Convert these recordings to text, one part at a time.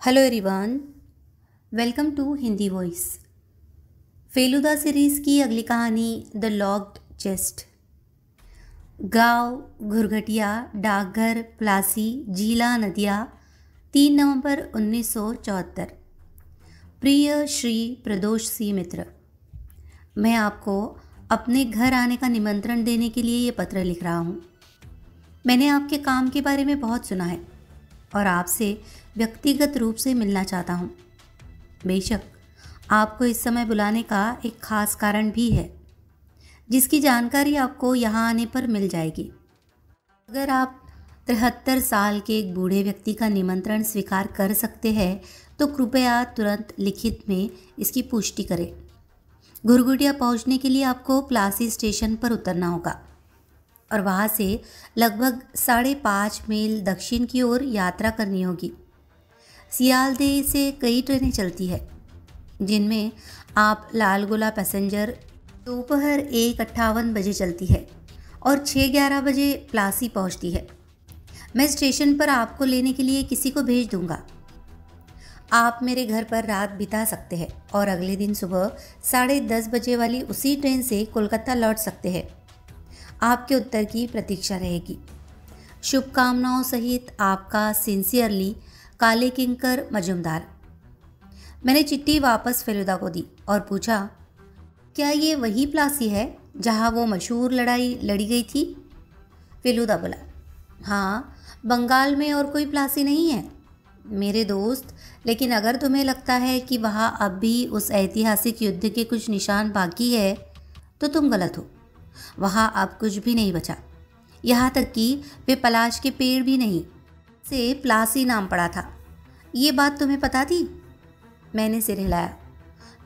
Hello everyone, welcome to Hindi voice. Feluda series की अगली कहानी द लॉक्ड चेस्ट। गांव, घुरघटिया, डाकघर, प्लासी, झीला नदिया, 3 नवंबर 1974। प्रिय श्री प्रदोष सी मित्र, मैं आपको अपने घर आने का निमंत्रण देने के लिए ये पत्र लिख रहा हूँ। मैंने आपके काम के बारे में बहुत सुना है और आपसे व्यक्तिगत रूप से मिलना चाहता हूँ। बेशक आपको इस समय बुलाने का एक खास कारण भी है, जिसकी जानकारी आपको यहाँ आने पर मिल जाएगी। अगर आप 73 साल के एक बूढ़े व्यक्ति का निमंत्रण स्वीकार कर सकते हैं तो कृपया तुरंत लिखित में इसकी पुष्टि करें। घुरघुटिया पहुँचने के लिए आपको प्लासी स्टेशन पर उतरना होगा और वहाँ से लगभग 5.5 मील दक्षिण की ओर यात्रा करनी होगी। सियालदेह से कई ट्रेनें चलती है, जिनमें आप लालगोला पैसेंजर दोपहर 1:58 बजे चलती है और 6:11 बजे प्लासी पहुंचती है। मैं स्टेशन पर आपको लेने के लिए किसी को भेज दूंगा। आप मेरे घर पर रात बिता सकते हैं और अगले दिन सुबह 10:30 बजे वाली उसी ट्रेन से कोलकाता लौट सकते हैं। आपके उत्तर की प्रतीक्षा रहेगी। शुभकामनाओं सहित आपका सिंसियरली काले किंकर मजूमदार। मैंने चिट्ठी वापस फेलुदा को दी और पूछा, क्या ये वही प्लासी है जहाँ वो मशहूर लड़ाई लड़ी गई थी? फेलुदा बोला, हाँ, बंगाल में और कोई प्लासी नहीं है मेरे दोस्त, लेकिन अगर तुम्हें लगता है कि वहाँ अब भी उस ऐतिहासिक युद्ध के कुछ निशान बाकी है तो तुम गलत हो। वहाँ अब कुछ भी नहीं बचा, यहाँ तक कि वे पलाश के पेड़ भी नहीं से प्लासी नाम पड़ा था। ये बात तुम्हें पता थी? मैंने सिर हिलाया।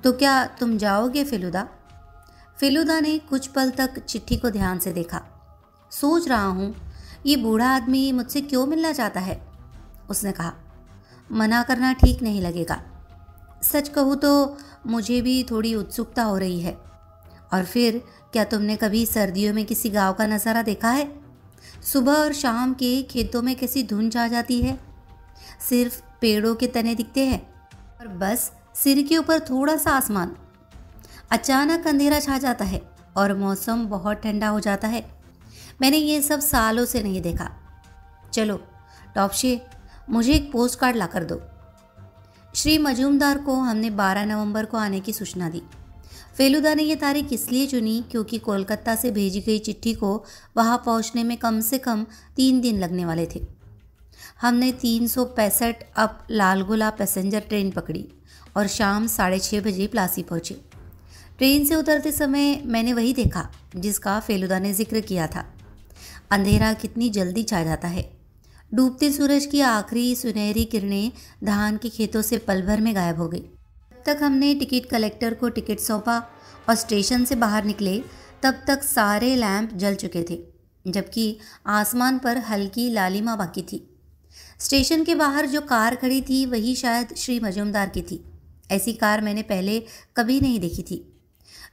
तो क्या तुम जाओगे फेलुदा? फेलुदा ने कुछ पल तक चिट्ठी को ध्यान से देखा। सोच रहा हूँ ये बूढ़ा आदमी मुझसे क्यों मिलना चाहता है, उसने कहा। मना करना ठीक नहीं लगेगा। सच कहूँ तो मुझे भी थोड़ी उत्सुकता हो रही है। और फिर क्या तुमने कभी सर्दियों में किसी गांव का नज़ारा देखा है? सुबह और शाम के खेतों में कैसी धुंध छा जाती है, सिर्फ पेड़ों के तने दिखते हैं और बस सिर के ऊपर थोड़ा सा आसमान। अचानक अंधेरा छा जाता है और मौसम बहुत ठंडा हो जाता है। मैंने ये सब सालों से नहीं देखा। चलो टॉपशे, मुझे एक पोस्ट कार्ड ला कर दो। श्री मजूमदार को हमने 12 नवंबर को आने की सूचना दी। फेलुदा ने यह तारीख इसलिए चुनी क्योंकि कोलकाता से भेजी गई चिट्ठी को वहां पहुंचने में कम से कम 3 दिन लगने वाले थे। हमने 365 अप लालगोला पैसेंजर ट्रेन पकड़ी और शाम 6:30 बजे प्लासी पहुंचे। ट्रेन से उतरते समय मैंने वही देखा जिसका फेलुदा ने जिक्र किया था। अंधेरा कितनी जल्दी छा जाता है। डूबते सूरज की आखिरी सुनहरी किरणें धान के खेतों से पल भर में गायब हो गई। तक हमने टिकट कलेक्टर को टिकट सौंपा और स्टेशन से बाहर निकले तब तक सारे लैंप जल चुके थे, जबकि आसमान पर हल्की लालिमा बाकी थी। स्टेशन के बाहर जो कार खड़ी थी वही शायद श्री मजूमदार की थी। ऐसी कार मैंने पहले कभी नहीं देखी थी।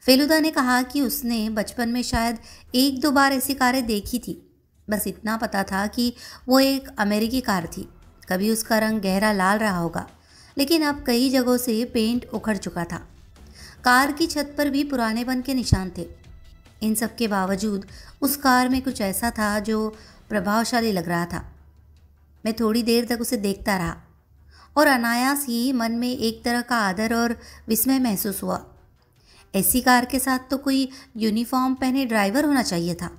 फेलुदा ने कहा कि उसने बचपन में शायद 1-2 बार ऐसी कारें देखी थी। बस इतना पता था कि वो एक अमेरिकी कार थी। कभी उसका रंग गहरा लाल रहा होगा, लेकिन अब कई जगहों से पेंट उखड़ चुका था। कार की छत पर भी पुरानेपन के निशान थे। इन सब के बावजूद उस कार में कुछ ऐसा था जो प्रभावशाली लग रहा था। मैं थोड़ी देर तक उसे देखता रहा और अनायास ही मन में एक तरह का आदर और विस्मय महसूस हुआ। ऐसी कार के साथ तो कोई यूनिफॉर्म पहने ड्राइवर होना चाहिए था,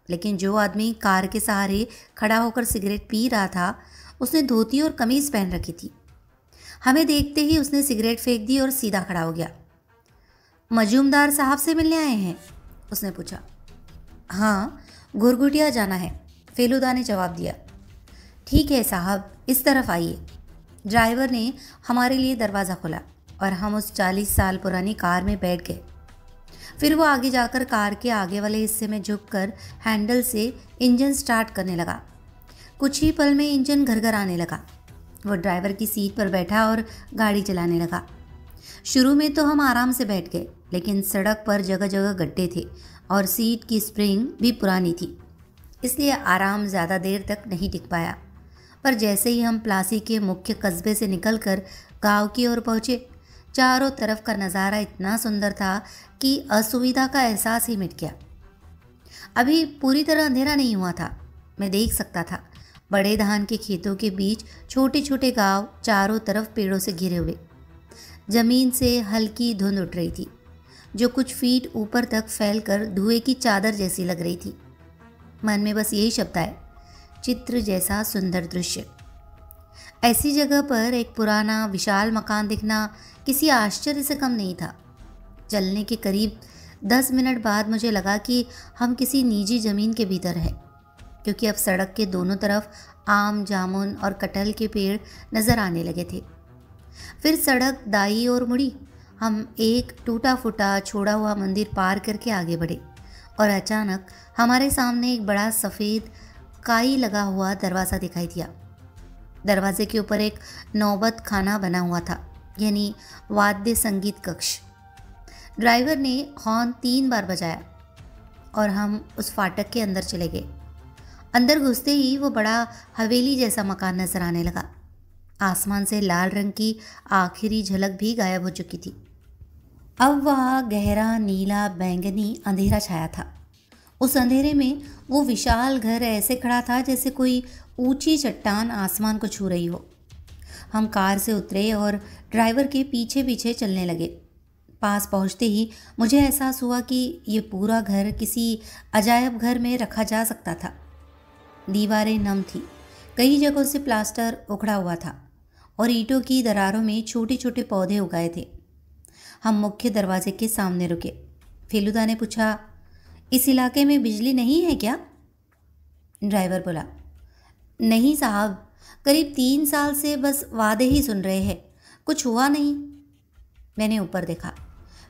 लेकिन जो आदमी कार के सहारे खड़ा होकर सिगरेट पी रहा था उसने धोती और कमीज़ पहन रखी थी। हमें देखते ही उसने सिगरेट फेंक दी और सीधा खड़ा हो गया। मजूमदार साहब से मिलने आए हैं? उसने पूछा। हाँ, घुरघुटिया जाना है, फेलुदा ने जवाब दिया। ठीक है साहब, इस तरफ आइए। ड्राइवर ने हमारे लिए दरवाज़ा खोला और हम उस 40 साल पुरानी कार में बैठ गए। फिर वो आगे जाकर कार के आगे वाले हिस्से में झुककर हैंडल से इंजन स्टार्ट करने लगा। कुछ ही पल में इंजन घरघराने लगा। वो ड्राइवर की सीट पर बैठा और गाड़ी चलाने लगा। शुरू में तो हम आराम से बैठ गए, लेकिन सड़क पर जगह जगह गड्ढे थे और सीट की स्प्रिंग भी पुरानी थी, इसलिए आराम ज़्यादा देर तक नहीं टिक पाया। पर जैसे ही हम प्लासी के मुख्य कस्बे से निकलकर गांव की ओर पहुंचे, चारों तरफ का नज़ारा इतना सुंदर था कि असुविधा का एहसास ही मिट गया। अभी पूरी तरह अंधेरा नहीं हुआ था। मैं देख सकता था बड़े धान के खेतों के बीच छोटे छोटे गांव, चारों तरफ पेड़ों से घिरे हुए। जमीन से हल्की धुंध उठ रही थी जो कुछ फीट ऊपर तक फैलकर धुएं की चादर जैसी लग रही थी। मन में बस यही शब्द आए, चित्र जैसा सुंदर दृश्य। ऐसी जगह पर एक पुराना विशाल मकान दिखना किसी आश्चर्य से कम नहीं था। चलने के करीब 10 मिनट बाद मुझे लगा कि हम किसी निजी ज़मीन के भीतर हैं, क्योंकि अब सड़क के दोनों तरफ आम, जामुन और कटहल के पेड़ नज़र आने लगे थे। फिर सड़क दाईं ओर मुड़ी। हम एक टूटा फूटा छोड़ा हुआ मंदिर पार करके आगे बढ़े और अचानक हमारे सामने एक बड़ा सफ़ेद काई लगा हुआ दरवाज़ा दिखाई दिया। दरवाजे के ऊपर एक नौबत खाना बना हुआ था, यानी वाद्य संगीत कक्ष। ड्राइवर ने हॉर्न 3 बार बजाया और हम उस फाटक के अंदर चले गए। अंदर घुसते ही वो बड़ा हवेली जैसा मकान नजर आने लगा। आसमान से लाल रंग की आखिरी झलक भी गायब हो चुकी थी। अब वहाँ गहरा नीला बैंगनी अंधेरा छाया था। उस अंधेरे में वो विशाल घर ऐसे खड़ा था जैसे कोई ऊंची चट्टान आसमान को छू रही हो। हम कार से उतरे और ड्राइवर के पीछे पीछे चलने लगे। पास पहुंचते ही मुझे एहसास हुआ कि ये पूरा घर किसी अजायब घर में रखा जा सकता था। दीवारें नम थी, कई जगहों से प्लास्टर उखड़ा हुआ था और ईंटों की दरारों में छोटे छोटे पौधे उगाए थे। हम मुख्य दरवाजे के सामने रुके। फेलुदा ने पूछा, इस इलाके में बिजली नहीं है क्या? ड्राइवर बोला, नहीं साहब, करीब 3 साल से बस वादे ही सुन रहे हैं, कुछ हुआ नहीं। मैंने ऊपर देखा।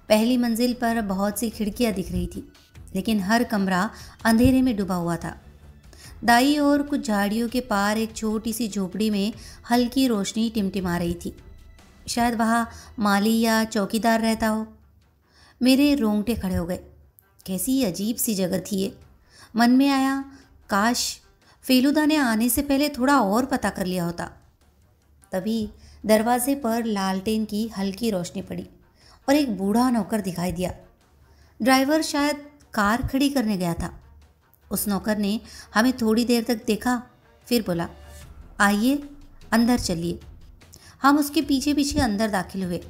पहली मंजिल पर बहुत सी खिड़कियां दिख रही थी, लेकिन हर कमरा अंधेरे में डूबा हुआ था। दाईं ओर कुछ झाड़ियों के पार एक छोटी सी झोपड़ी में हल्की रोशनी टिमटिमा रही थी। शायद वहाँ माली या चौकीदार रहता हो। मेरे रोंगटे खड़े हो गए। कैसी अजीब सी जगह थी ये। मन में आया, काश फेलुदा ने आने से पहले थोड़ा और पता कर लिया होता। तभी दरवाजे पर लालटेन की हल्की रोशनी पड़ी और एक बूढ़ा नौकर दिखाई दिया। ड्राइवर शायद कार खड़ी करने गया था। उस नौकर ने हमें थोड़ी देर तक देखा, फिर बोला, आइए अंदर चलिए। हम उसके पीछे पीछे अंदर दाखिल हुए।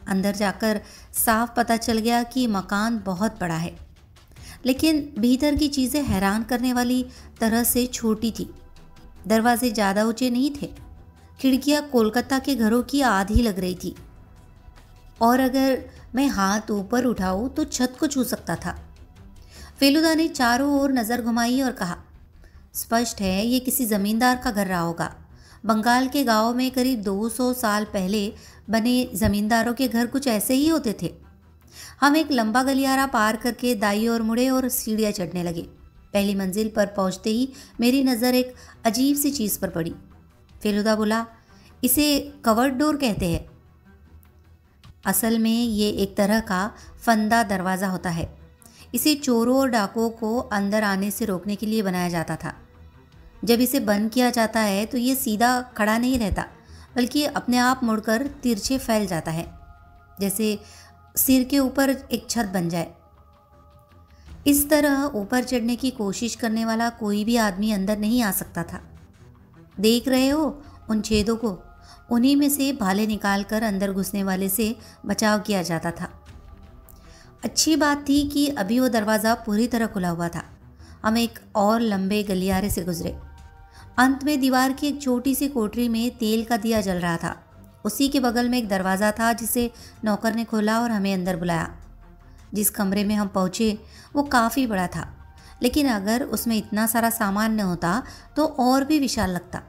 अंदर जाकर साफ पता चल गया कि मकान बहुत बड़ा है, लेकिन भीतर की चीज़ें हैरान करने वाली तरह से छोटी थी। दरवाजे ज़्यादा ऊंचे नहीं थे। खिड़कियाँ कोलकाता के घरों की आधी लग रही थी और अगर मैं हाथ ऊपर उठाऊं तो छत को छू सकता था। फेलुदा ने चारों ओर नज़र घुमाई और कहा, स्पष्ट है ये किसी ज़मींदार का घर रहा होगा। बंगाल के गांव में करीब 200 साल पहले बने ज़मींदारों के घर कुछ ऐसे ही होते थे। हम एक लंबा गलियारा पार करके दाईं ओर मुड़े और सीढ़ियाँ चढ़ने लगे। पहली मंजिल पर पहुंचते ही मेरी नज़र एक अजीब सी चीज़ पर पड़ी। फेलुदा बोला, इसे कवर्ड डोर कहते हैं। असल में ये एक तरह का फंदा दरवाज़ा होता है। इसे चोरों और डाकुओं को अंदर आने से रोकने के लिए बनाया जाता था। जब इसे बंद किया जाता है तो ये सीधा खड़ा नहीं रहता, बल्कि अपने आप मुड़कर तिरछे फैल जाता है, जैसे सिर के ऊपर एक छत बन जाए। इस तरह ऊपर चढ़ने की कोशिश करने वाला कोई भी आदमी अंदर नहीं आ सकता था। देख रहे हो उन छेदों को? उन्हीं में से भाले निकालकर अंदर घुसने वाले से बचाव किया जाता था। अच्छी बात थी कि अभी वो दरवाज़ा पूरी तरह खुला हुआ था। हम एक और लंबे गलियारे से गुजरे। अंत में दीवार की एक छोटी सी कोठरी में तेल का दिया जल रहा था। उसी के बगल में एक दरवाज़ा था जिसे नौकर ने खोला और हमें अंदर बुलाया। जिस कमरे में हम पहुँचे वो काफ़ी बड़ा था, लेकिन अगर उसमें इतना सारा सामान न होता तो और भी विशाल लगता।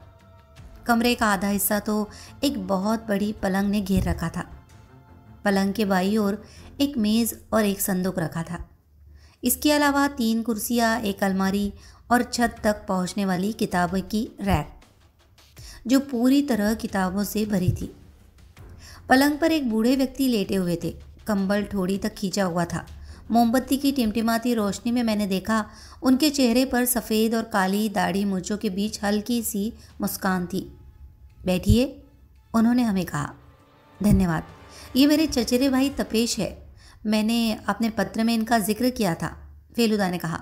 कमरे का आधा हिस्सा तो एक बहुत बड़ी पलंग ने घेर रखा था। पलंग के बाईं ओर एक मेज़ और एक संदूक रखा था। इसके अलावा 3 कुर्सियाँ, एक अलमारी और छत तक पहुँचने वाली किताबों की रैक, जो पूरी तरह किताबों से भरी थी। पलंग पर एक बूढ़े व्यक्ति लेटे हुए थे। कंबल ठोड़ी तक खींचा हुआ था। मोमबत्ती की टिमटिमाती रोशनी में मैंने देखा उनके चेहरे पर सफ़ेद और काली दाढ़ी मूंछों के बीच हल्की सी मुस्कान थी। बैठिए, उन्होंने हमें कहा। धन्यवाद, ये मेरे चचेरे भाई तपेश है। मैंने अपने पत्र में इनका जिक्र किया था, फेलुदा ने कहा।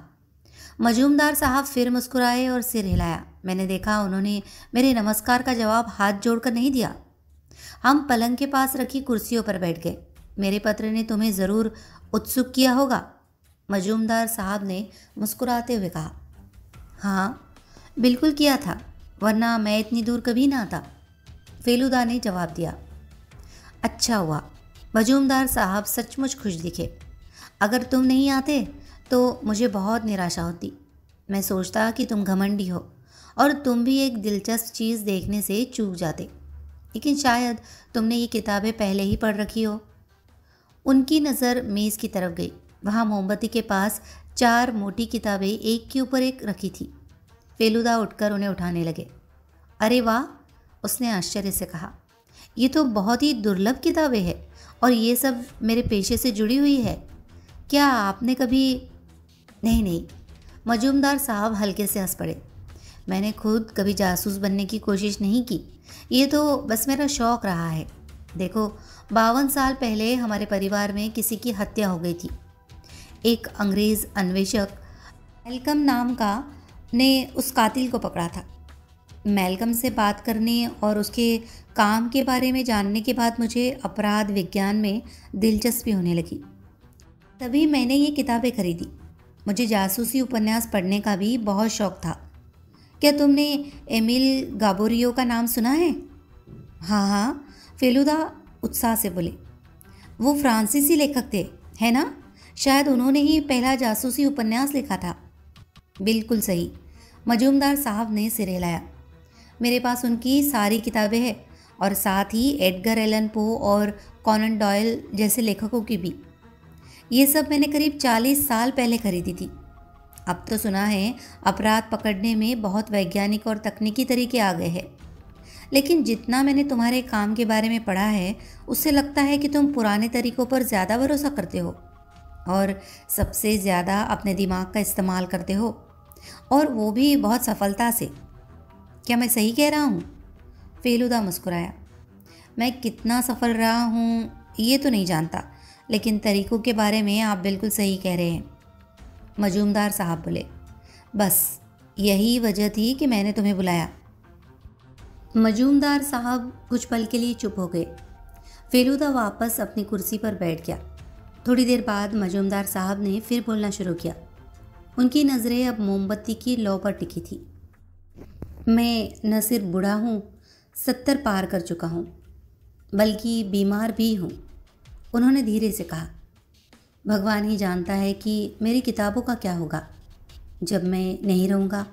मजूमदार साहब फिर मुस्कुराए और सिर हिलाया। मैंने देखा उन्होंने मेरे नमस्कार का जवाब हाथ जोड़कर नहीं दिया। हम पलंग के पास रखी कुर्सियों पर बैठ गए। मेरे पत्र ने तुम्हें ज़रूर उत्सुक किया होगा, मजूमदार साहब ने मुस्कुराते हुए कहा। हाँ, बिल्कुल किया था, वरना मैं इतनी दूर कभी ना आता, फेलुदा ने जवाब दिया। अच्छा हुआ, मजूमदार साहब सचमुच खुश दिखे। अगर तुम नहीं आते तो मुझे बहुत निराशा होती। मैं सोचता कि तुम घमंडी हो और तुम भी एक दिलचस्प चीज़ देखने से चूक जाते, लेकिन शायद तुमने ये किताबें पहले ही पढ़ रखी हो। उनकी नज़र मेज़ की तरफ गई। वहाँ मोमबत्ती के पास 4 मोटी किताबें एक के ऊपर एक रखी थी। फेलुदा उठकर उन्हें उठाने लगे। अरे वाह, उसने आश्चर्य से कहा, ये तो बहुत ही दुर्लभ किताबें हैं और ये सब मेरे पेशे से जुड़ी हुई है। क्या आपने कभी? नहीं, मजूमदार साहब हल्के से हंस पड़े। मैंने खुद कभी जासूस बनने की कोशिश नहीं की, ये तो बस मेरा शौक़ रहा है। देखो, 52 साल पहले हमारे परिवार में किसी की हत्या हो गई थी। एक अंग्रेज़ अन्वेषक मैल्कम नाम का ने उस कातिल को पकड़ा था। मैल्कम से बात करने और उसके काम के बारे में जानने के बाद मुझे अपराध विज्ञान में दिलचस्पी होने लगी। तभी मैंने ये किताबें खरीदी। मुझे जासूसी उपन्यास पढ़ने का भी बहुत शौक़ था। क्या तुमने एमिल गाबोरियो का नाम सुना है? हाँ, फेलुदा उत्साह से बोले। वो फ्रांसीसी लेखक थे, है ना? शायद उन्होंने ही पहला जासूसी उपन्यास लिखा था। बिल्कुल सही, मजूमदार साहब ने सिर हिलाया। मेरे पास उनकी सारी किताबें हैं और साथ ही एडगर एलन पो और कॉनन डॉयल जैसे लेखकों की भी। ये सब मैंने करीब 40 साल पहले खरीदी थी। अब तो सुना है अपराध पकड़ने में बहुत वैज्ञानिक और तकनीकी तरीके आ गए हैं, लेकिन जितना मैंने तुम्हारे काम के बारे में पढ़ा है उससे लगता है कि तुम पुराने तरीकों पर ज़्यादा भरोसा करते हो और सबसे ज़्यादा अपने दिमाग का इस्तेमाल करते हो, और वो भी बहुत सफलता से। क्या मैं सही कह रहा हूँ? फेलुदा मुस्कुराया। मैं कितना सफल रहा हूँ ये तो नहीं जानता, लेकिन तरीकों के बारे में आप बिल्कुल सही कह रहे हैं, मजूमदार साहब बोले। बस यही वजह थी कि मैंने तुम्हें बुलाया। मजूमदार साहब कुछ पल के लिए चुप हो गए। फेलुदा वापस अपनी कुर्सी पर बैठ गया। थोड़ी देर बाद मजूमदार साहब ने फिर बोलना शुरू किया। उनकी नज़रें अब मोमबत्ती की लौ पर टिकी थी। मैं न सिर्फ बूढ़ा हूँ, 70 पार कर चुका हूँ, बल्कि बीमार भी हूँ, उन्होंने धीरे से कहा। भगवान ही जानता है कि मेरी किताबों का क्या होगा जब मैं नहीं रहूँगा।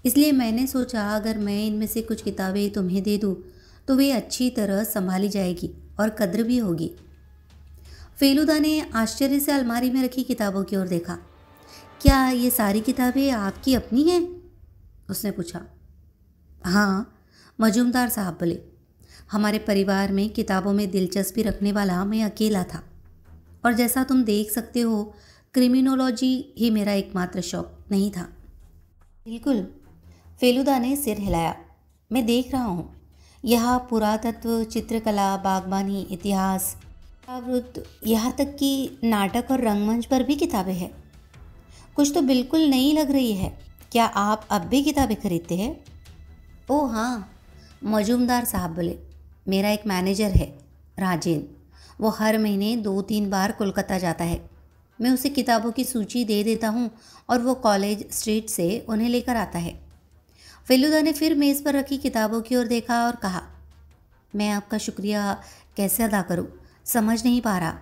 इसलिए मैंने सोचा अगर मैं इनमें से कुछ किताबें तुम्हें दे दूँ तो वे अच्छी तरह संभाली जाएगी और कद्र भी होगी। फेलुदा ने आश्चर्य से अलमारी में रखी किताबों की ओर देखा। क्या ये सारी किताबें आपकी अपनी हैं? उसने पूछा। हाँ, मजूमदार साहब बोले। हमारे परिवार में किताबों में दिलचस्पी रखने वाला मैं अकेला था, और जैसा तुम देख सकते हो क्रिमिनोलॉजी ही मेरा एकमात्र शौक नहीं था। बिल्कुल, फेलुदा ने सिर हिलाया। मैं देख रहा हूँ, यहाँ पुरातत्व, चित्रकला, बागबानी, इतिहास, आवृत्त, यहाँ तक कि नाटक और रंगमंच पर भी किताबें हैं। कुछ तो बिल्कुल नई लग रही है। क्या आप अब भी किताबें खरीदते हैं? ओह हाँ, मजूमदार साहब बोले। मेरा एक मैनेजर है, राजेन। वो हर महीने 2-3 बार कोलकाता जाता है। मैं उसे किताबों की सूची दे देता हूँ और वो कॉलेज स्ट्रीट से उन्हें लेकर आता है। फेलुदा ने फिर मेज़ पर रखी किताबों की ओर देखा और कहा, मैं आपका शुक्रिया कैसे अदा करूँ, समझ नहीं पा रहा।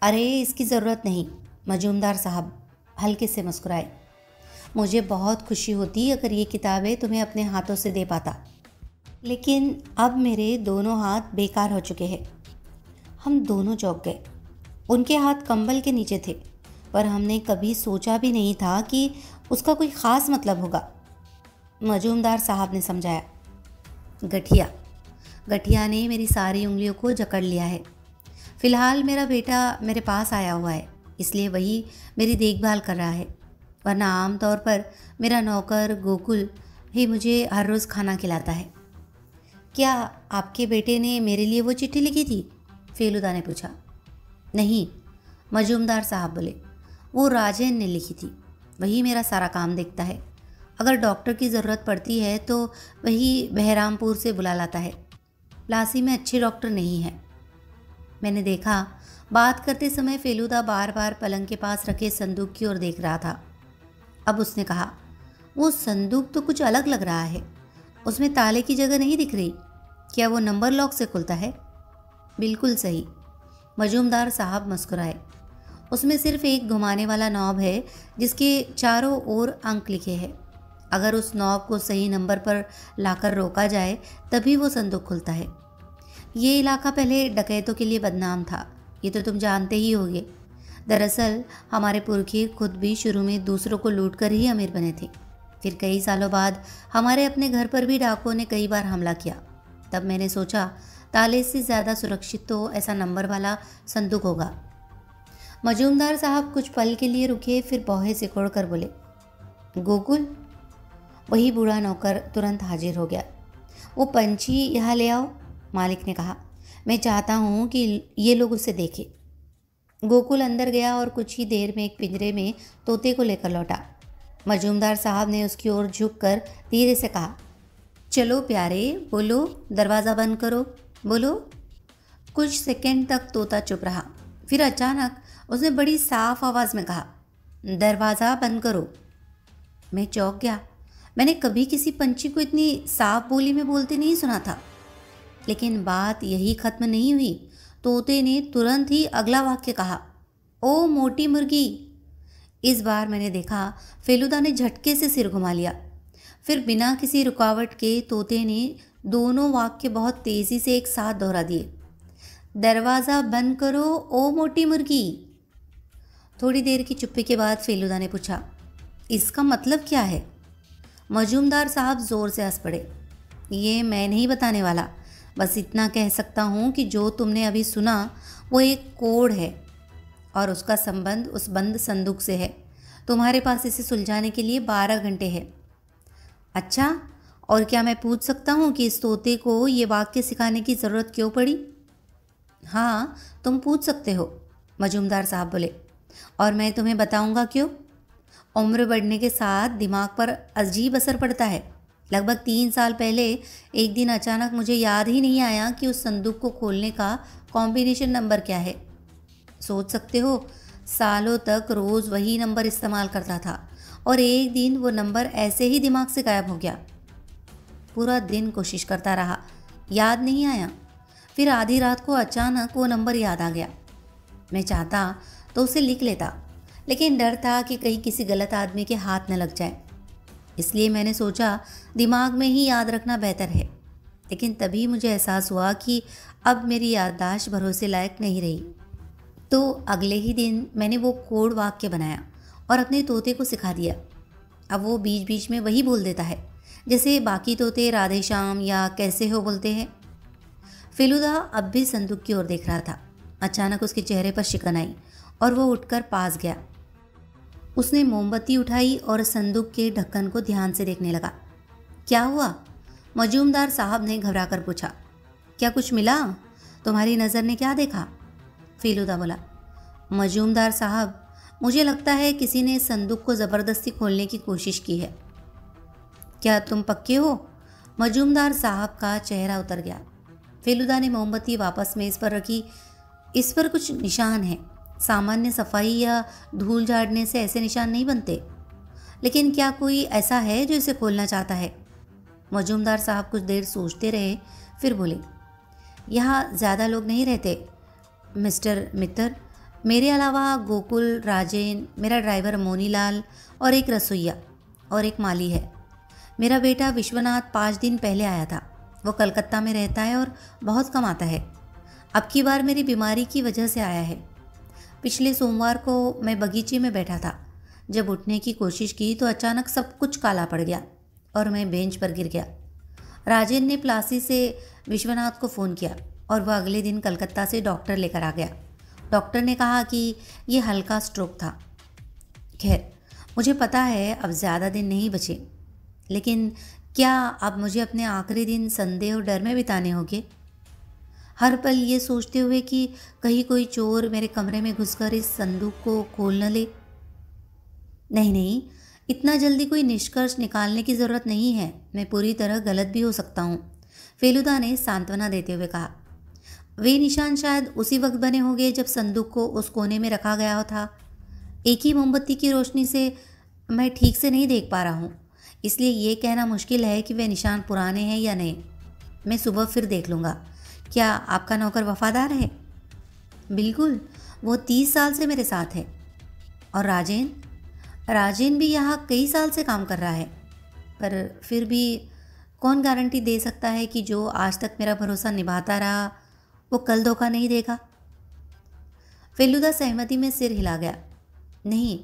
अरे इसकी ज़रूरत नहीं, मजूमदार साहब हल्के से मुस्कुराए। मुझे बहुत खुशी होती अगर ये किताबें तुम्हें अपने हाथों से दे पाता, लेकिन अब मेरे दोनों हाथ बेकार हो चुके हैं। हम दोनों चौंक गए। उनके हाथ कंबल के नीचे थे, पर हमने कभी सोचा भी नहीं था कि उसका कोई ख़ास मतलब होगा। मजूमदार साहब ने समझाया। गठिया ने मेरी सारी उंगलियों को जकड़ लिया है। फ़िलहाल मेरा बेटा मेरे पास आया हुआ है, इसलिए वही मेरी देखभाल कर रहा है, वरना आम तौर पर मेरा नौकर गोकुल ही मुझे हर रोज़ खाना खिलाता है। क्या आपके बेटे ने मेरे लिए वो चिट्ठी लिखी थी? फेलुदा ने पूछा। नहीं, मजूमदार साहब बोले, वो राजेन ने लिखी थी। वही मेरा सारा काम देखता है। अगर डॉक्टर की ज़रूरत पड़ती है तो वही बहरामपुर से बुला लाता है। प्लासी में अच्छे डॉक्टर नहीं हैं। मैंने देखा बात करते समय फेलुदा बार बार पलंग के पास रखे संदूक की ओर देख रहा था। अब उसने कहा, वो संदूक तो कुछ अलग लग रहा है, उसमें ताले की जगह नहीं दिख रही। क्या वो नंबर लॉक से खुलता है? बिल्कुल सही। मजूमदार साहब मुस्कुराए। उसमें सिर्फ एक घुमाने वाला नॉब है जिसके चारों ओर अंक लिखे हैं। अगर उस नॉब को सही नंबर पर लाकर रोका जाए तभी वो संदूक खुलता है। ये इलाका पहले डकैतों के लिए बदनाम था, ये तो तुम जानते ही होगे। दरअसल हमारे पुरखे खुद भी शुरू में दूसरों को लूट कर ही अमीर बने थे। फिर कई सालों बाद हमारे अपने घर पर भी डाकुओं ने कई बार हमला किया। तब मैंने सोचा ताले से ज़्यादा सुरक्षित तो ऐसा नंबर वाला संदूक होगा। मजूमदार साहब कुछ पल के लिए रुके, फिर बौहे सिकोड़ कर बोले, गोकुल। वही बूढ़ा नौकर तुरंत हाजिर हो गया। वो पंछी यहाँ ले आओ, मालिक ने कहा। मैं चाहता हूँ कि ये लोग उसे देखें। गोकुल अंदर गया और कुछ ही देर में एक पिंजरे में तोते को लेकर लौटा। मजूमदार साहब ने उसकी ओर झुककर धीरे से कहा, चलो प्यारे, बोलो, दरवाज़ा बंद करो, बोलो। कुछ सेकंड तक तोता चुप रहा। फिर अचानक उसने बड़ी साफ आवाज़ में कहा, दरवाज़ा बंद करो। मैं चौंक गया। मैंने कभी किसी पंछी को इतनी साफ बोली में बोलते नहीं सुना था। लेकिन बात यही खत्म नहीं हुई। तोते ने तुरंत ही अगला वाक्य कहा, ओ मोटी मुर्गी। इस बार मैंने देखा फेलुदा ने झटके से सिर घुमा लिया। फिर बिना किसी रुकावट के तोते ने दोनों वाक्य बहुत तेज़ी से एक साथ दोहरा दिए, दरवाज़ा बंद करो ओ मोटी मुर्गी। थोड़ी देर की चुप्पी के बाद फेलुदा ने पूछा, इसका मतलब क्या है? मजूमदार साहब ज़ोर से हंस पड़े। ये मैं नहीं बताने वाला, बस इतना कह सकता हूँ कि जो तुमने अभी सुना वो एक कोड है और उसका संबंध उस बंद संदूक से है। तुम्हारे पास इसे सुलझाने के लिए 12 घंटे है। अच्छा, और क्या मैं पूछ सकता हूँ कि इस तोते को ये वाक्य सिखाने की ज़रूरत क्यों पड़ी? हाँ, तुम पूछ सकते हो, मजूमदार साहब बोले, और मैं तुम्हें बताऊँगा क्यों। उम्र बढ़ने के साथ दिमाग पर अजीब असर पड़ता है। लगभग 3 साल पहले एक दिन अचानक मुझे याद ही नहीं आया कि उस संदूक को खोलने का कॉम्बिनेशन नंबर क्या है। सोच सकते हो, सालों तक रोज़ वही नंबर इस्तेमाल करता था और एक दिन वो नंबर ऐसे ही दिमाग से गायब हो गया। पूरा दिन कोशिश करता रहा, याद नहीं आया। फिर आधी रात को अचानक वो नंबर याद आ गया। मैं चाहता तो उसे लिख लेता, लेकिन डर था कि कहीं किसी गलत आदमी के हाथ न लग जाए। इसलिए मैंने सोचा दिमाग में ही याद रखना बेहतर है। लेकिन तभी मुझे एहसास हुआ कि अब मेरी याददाश्त भरोसे लायक नहीं रही। तो अगले ही दिन मैंने वो कोड वाक्य बनाया और अपने तोते को सिखा दिया। अब वो बीच बीच में वही बोल देता है जैसे बाकी तोते राधे श्याम या कैसे हो बोलते हैं। फेलुदा अब भी संदूक की ओर देख रहा था। अचानक उसके चेहरे पर शिकन आई और वो उठकर पास गया। उसने मोमबत्ती उठाई और संदूक के ढक्कन को ध्यान से देखने लगा। क्या हुआ? मजूमदार साहब ने घबरा कर पूछा। क्या कुछ मिला? तुम्हारी नज़र ने क्या देखा? फेलुदा बोला, मजूमदार साहब, मुझे लगता है किसी ने संदूक को ज़बरदस्ती खोलने की कोशिश की है। क्या तुम पक्के हो? मजूमदार साहब का चेहरा उतर गया। फेलुदा ने मोमबत्ती वापस मेज़ पर रखी। इस पर कुछ निशान हैं। सामान्य सफाई या धूल झाड़ने से ऐसे निशान नहीं बनते। लेकिन क्या कोई ऐसा है जो इसे खोलना चाहता है? मजूमदार साहब कुछ देर सोचते रहे, फिर बोले, यहाँ ज़्यादा लोग नहीं रहते मिस्टर मित्तर। मेरे अलावा गोकुल, राजेन, मेरा ड्राइवर मोनीलाल और एक रसोइया और एक माली है। मेरा बेटा विश्वनाथ 5 दिन पहले आया था। वो कलकत्ता में रहता है और बहुत कम आता है। अब की बार मेरी बीमारी की वजह से आया है। पिछले सोमवार को मैं बगीचे में बैठा था। जब उठने की कोशिश की तो अचानक सब कुछ काला पड़ गया और मैं बेंच पर गिर गया। राजेन ने प्लासी से विश्वनाथ को फ़ोन किया और वह अगले दिन कलकत्ता से डॉक्टर लेकर आ गया। डॉक्टर ने कहा कि ये हल्का स्ट्रोक था। खैर, मुझे पता है अब ज़्यादा दिन नहीं बचे, लेकिन क्या अब मुझे अपने आखिरी दिन संदेह और डर में बिताने होंगे, हर पल ये सोचते हुए कि कहीं कोई चोर मेरे कमरे में घुसकर इस संदूक को खोल न ले। नहीं नहीं, इतना जल्दी कोई निष्कर्ष निकालने की ज़रूरत नहीं है, मैं पूरी तरह गलत भी हो सकता हूँ, फेलुदा ने सांत्वना देते हुए कहा। वे निशान शायद उसी वक्त बने होंगे जब संदूक को उस कोने में रखा गया था। एक ही मोमबत्ती की रोशनी से मैं ठीक से नहीं देख पा रहा हूँ, इसलिए ये कहना मुश्किल है कि वे निशान पुराने हैं या नहीं। मैं सुबह फिर देख लूँगा। क्या आपका नौकर वफादार है? बिल्कुल, वो 30 साल से मेरे साथ है। और राजेन? राजेन भी यहाँ कई साल से काम कर रहा है, पर फिर भी कौन गारंटी दे सकता है कि जो आज तक मेरा भरोसा निभाता रहा वो कल धोखा नहीं देगा। फेलुदा सहमति में सिर हिला गया। नहीं,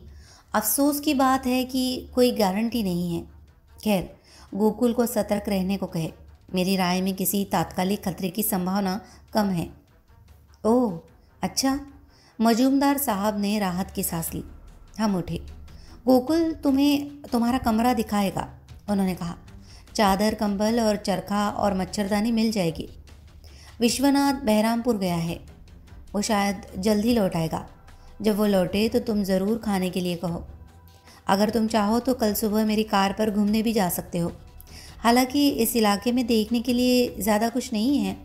अफसोस की बात है कि कोई गारंटी नहीं है। खैर, गोकुल को सतर्क रहने को कहे। मेरी राय में किसी तात्कालिक खतरे की संभावना कम है। ओह अच्छा, मजूमदार साहब ने राहत की सांस ली। हम उठे। गोकुल तुम्हें तुम्हारा कमरा दिखाएगा, उन्होंने कहा। चादर, कंबल और चरखा और मच्छरदानी मिल जाएगी। विश्वनाथ बहरामपुर गया है, वो शायद जल्द ही लौट आएगा। जब वो लौटे तो तुम ज़रूर खाने के लिए कहो। अगर तुम चाहो तो कल सुबह मेरी कार पर घूमने भी जा सकते हो। हालांकि इस इलाके में देखने के लिए ज़्यादा कुछ नहीं है।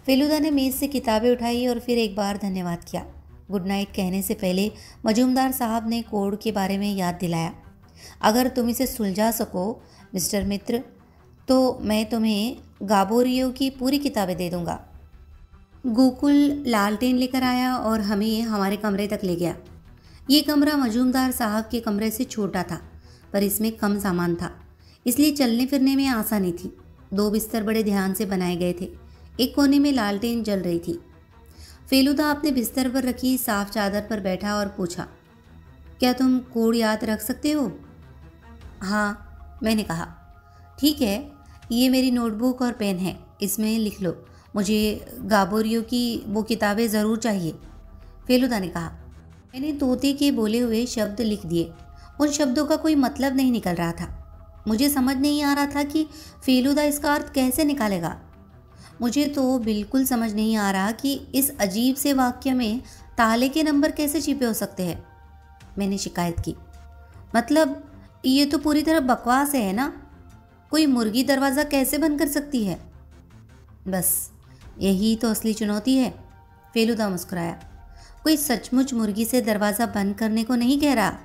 फेलुदा ने मेज़ से किताबें उठाई और फिर एक बार धन्यवाद किया। गुड नाइट कहने से पहले मजूमदार साहब ने कोड के बारे में याद दिलाया। अगर तुम इसे सुलझा सको मिस्टर मित्र, तो मैं तुम्हें गाबोरियो की पूरी किताबें दे दूंगा। गोकुल लालटेन लेकर आया और हमें हमारे कमरे तक ले गया। ये कमरा मजूमदार साहब के कमरे से छोटा था, पर इसमें कम सामान था, इसलिए चलने फिरने में आसानी थी। 2 बिस्तर बड़े ध्यान से बनाए गए थे। एक कोने में लालटेन जल रही थी। फेलुदा अपने बिस्तर पर रखी साफ चादर पर बैठा और पूछा, क्या तुम कोड याद रख सकते हो? हाँ, मैंने कहा। ठीक है, ये मेरी नोटबुक और पेन है, इसमें लिख लो। मुझे गाबोरियो की वो किताबें ज़रूर चाहिए, फेलुदा ने कहा। मैंने तोते के बोले हुए शब्द लिख दिए। उन शब्दों का कोई मतलब नहीं निकल रहा था। मुझे समझ नहीं आ रहा था कि फेलुदा इसका अर्थ कैसे निकालेगा। मुझे तो बिल्कुल समझ नहीं आ रहा कि इस अजीब से वाक्य में ताले के नंबर कैसे छिपे हो सकते हैं। मैंने शिकायत की। मतलब ये तो पूरी तरह बकवास है ना? कोई मुर्गी दरवाज़ा कैसे बंद कर सकती है? बस यही तो असली चुनौती है, फेलुदा मुस्कुराया। कोई सचमुच मुर्गी से दरवाज़ा बंद करने को नहीं कह रहा।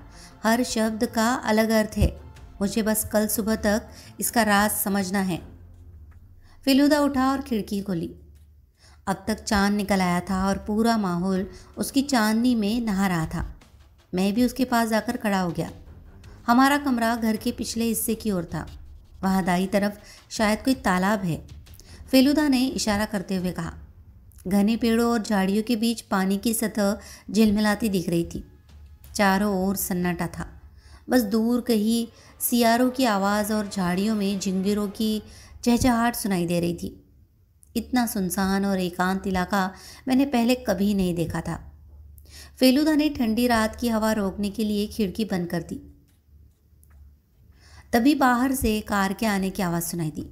हर शब्द का अलग अर्थ है। मुझे बस कल सुबह तक इसका राज समझना है। फेलुदा उठा और खिड़की खोली। अब तक चांद निकल आया था और पूरा माहौल उसकी चांदनी में नहा रहा था। मैं भी उसके पास जाकर खड़ा हो गया। हमारा कमरा घर के पिछले हिस्से की ओर था। वहाँ दाईं तरफ शायद कोई तालाब है, फेलुदा ने इशारा करते हुए कहा। घने पेड़ों और झाड़ियों के बीच पानी की सतह झिलमिलाती दिख रही थी। चारों ओर सन्नाटा था। बस दूर कहीं सियारों की आवाज़ और झाड़ियों में झिंगुरों की चहचहाहट सुनाई दे रही थी। इतना सुनसान और एकांत इलाका मैंने पहले कभी नहीं देखा था। फेलुदा ने ठंडी रात की हवा रोकने के लिए खिड़की बंद कर दी। तभी बाहर से कार के आने की आवाज़ सुनाई दी।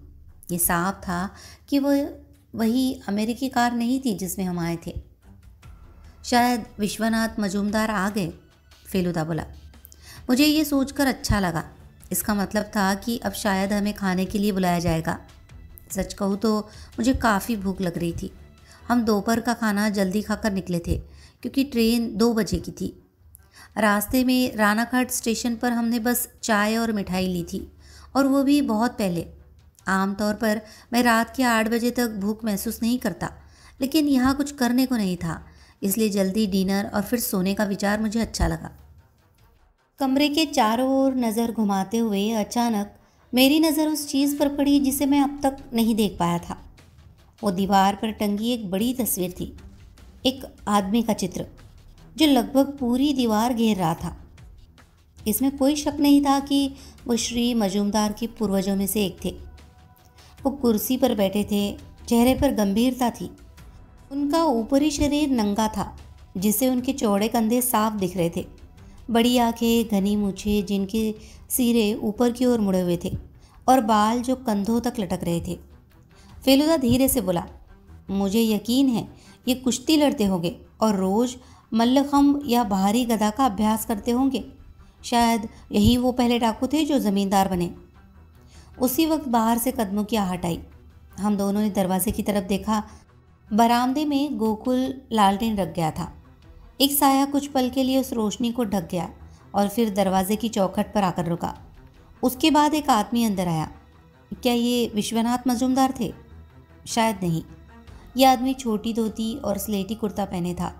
ये साफ था कि वह वही अमेरिकी कार नहीं थी जिसमें हम आए थे। शायद विश्वनाथ मजूमदार आ गए, फेलुदा बोला। मुझे ये सोचकर अच्छा लगा। इसका मतलब था कि अब शायद हमें खाने के लिए बुलाया जाएगा। सच कहूँ तो मुझे काफ़ी भूख लग रही थी। हम दोपहर का खाना जल्दी खाकर निकले थे क्योंकि ट्रेन 2 बजे की थी। रास्ते में रानाघाट स्टेशन पर हमने बस चाय और मिठाई ली थी, और वो भी बहुत पहले। आमतौर पर मैं रात के 8 बजे तक भूख महसूस नहीं करता, लेकिन यहाँ कुछ करने को नहीं था, इसलिए जल्दी डिनर और फिर सोने का विचार मुझे अच्छा लगा। कमरे के चारों ओर नज़र घुमाते हुए अचानक मेरी नज़र उस चीज़ पर पड़ी जिसे मैं अब तक नहीं देख पाया था। वो दीवार पर टंगी एक बड़ी तस्वीर थी, एक आदमी का चित्र जो लगभग पूरी दीवार घेर रहा था। इसमें कोई शक नहीं था कि वो श्री मजूमदार के पूर्वजों में से एक थे। वो कुर्सी पर बैठे थे, चेहरे पर गंभीरता थी। उनका ऊपरी शरीर नंगा था, जिससे उनके चौड़े कंधे साफ दिख रहे थे। बड़ी आंखें, घनी मूछें जिनके सिरे ऊपर की ओर मुड़े हुए थे और बाल जो कंधों तक लटक रहे थे। फेलुदा धीरे से बोला, मुझे यकीन है ये कुश्ती लड़ते होंगे और रोज़ मल्लखम्ब या भारी गदा का अभ्यास करते होंगे। शायद यही वो पहले डाकू थे जो ज़मींदार बने। उसी वक्त बाहर से कदमों की आहट आई। हम दोनों ने दरवाजे की तरफ देखा। बरामदे में गोकुल लालटेन रख गया था। एक साया कुछ पल के लिए उस रोशनी को ढक गया और फिर दरवाजे की चौखट पर आकर रुका। उसके बाद एक आदमी अंदर आया। क्या ये विश्वनाथ मजूमदार थे? शायद नहीं। यह आदमी छोटी धोती और स्लेटी कुर्ता पहने था,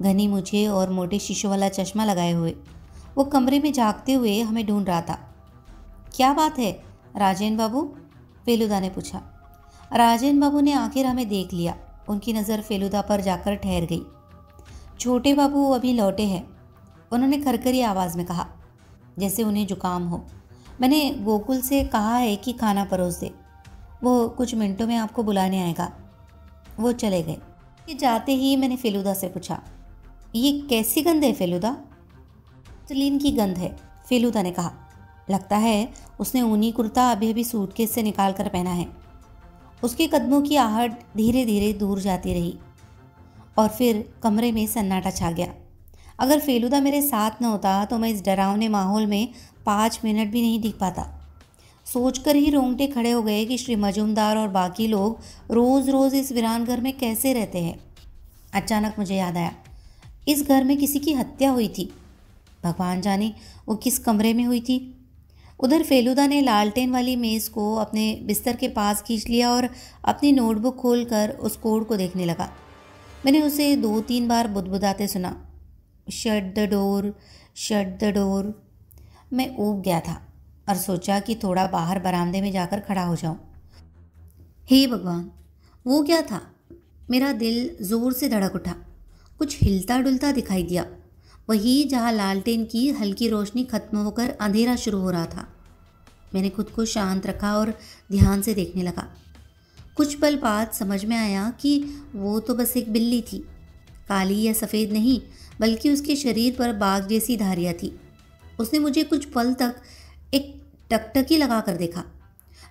घनी मूछें और मोटे शीशों वाला चश्मा लगाए हुए। वो कमरे में झांकते हुए हमें ढूंढ रहा था। क्या बात है राजेन बाबू? फेलुदा ने पूछा। राजेन बाबू ने आखिर हमें देख लिया। उनकी नज़र फेलुदा पर जाकर ठहर गई। छोटे बाबू अभी लौटे हैं, उन्होंने खरखरी आवाज़ में कहा, जैसे उन्हें जुकाम हो। मैंने गोकुल से कहा है कि खाना परोस दे, वो कुछ मिनटों में आपको बुलाने आएगा। वो चले गए। कि जाते ही मैंने फेलुदा से पूछा, ये कैसी गंध है फेलुदा? सलीन की गंध है, फेलुदा ने कहा। लगता है उसने ऊनी कुर्ता अभी अभी सूटकेस से निकाल कर पहना है। उसके कदमों की आहट धीरे धीरे दूर जाती रही और फिर कमरे में सन्नाटा छा गया। अगर फेलुदा मेरे साथ न होता तो मैं इस डरावने माहौल में 5 मिनट भी नहीं टिक पाता। सोचकर ही रोंगटे खड़े हो गए कि श्री मजूमदार और बाकी लोग रोज़ रोज़ इस वीरान घर में कैसे रहते हैं। अचानक मुझे याद आया, इस घर में किसी की हत्या हुई थी। भगवान जाने वो किस कमरे में हुई थी। उधर फेलुदा ने लालटेन वाली मेज़ को अपने बिस्तर के पास खींच लिया और अपनी नोटबुक खोलकर उस कोड को देखने लगा। मैंने उसे 2-3 बार बुदबुदाते सुना, shut the door, shut the door. मैं ऊब गया था और सोचा कि थोड़ा बाहर बरामदे में जाकर खड़ा हो जाऊं। हे भगवान, वो क्या था? मेरा दिल ज़ोर से धड़क उठा। कुछ हिलता डुलता दिखाई दिया, वही जहाँ लालटेन की हल्की रोशनी खत्म होकर अंधेरा शुरू हो रहा था। मैंने खुद को शांत रखा और ध्यान से देखने लगा। कुछ पल बाद समझ में आया कि वो तो बस एक बिल्ली थी। काली या सफ़ेद नहीं, बल्कि उसके शरीर पर बाघ जैसी धारियाँ थी। उसने मुझे कुछ पल तक एक टकटकी लगा कर देखा,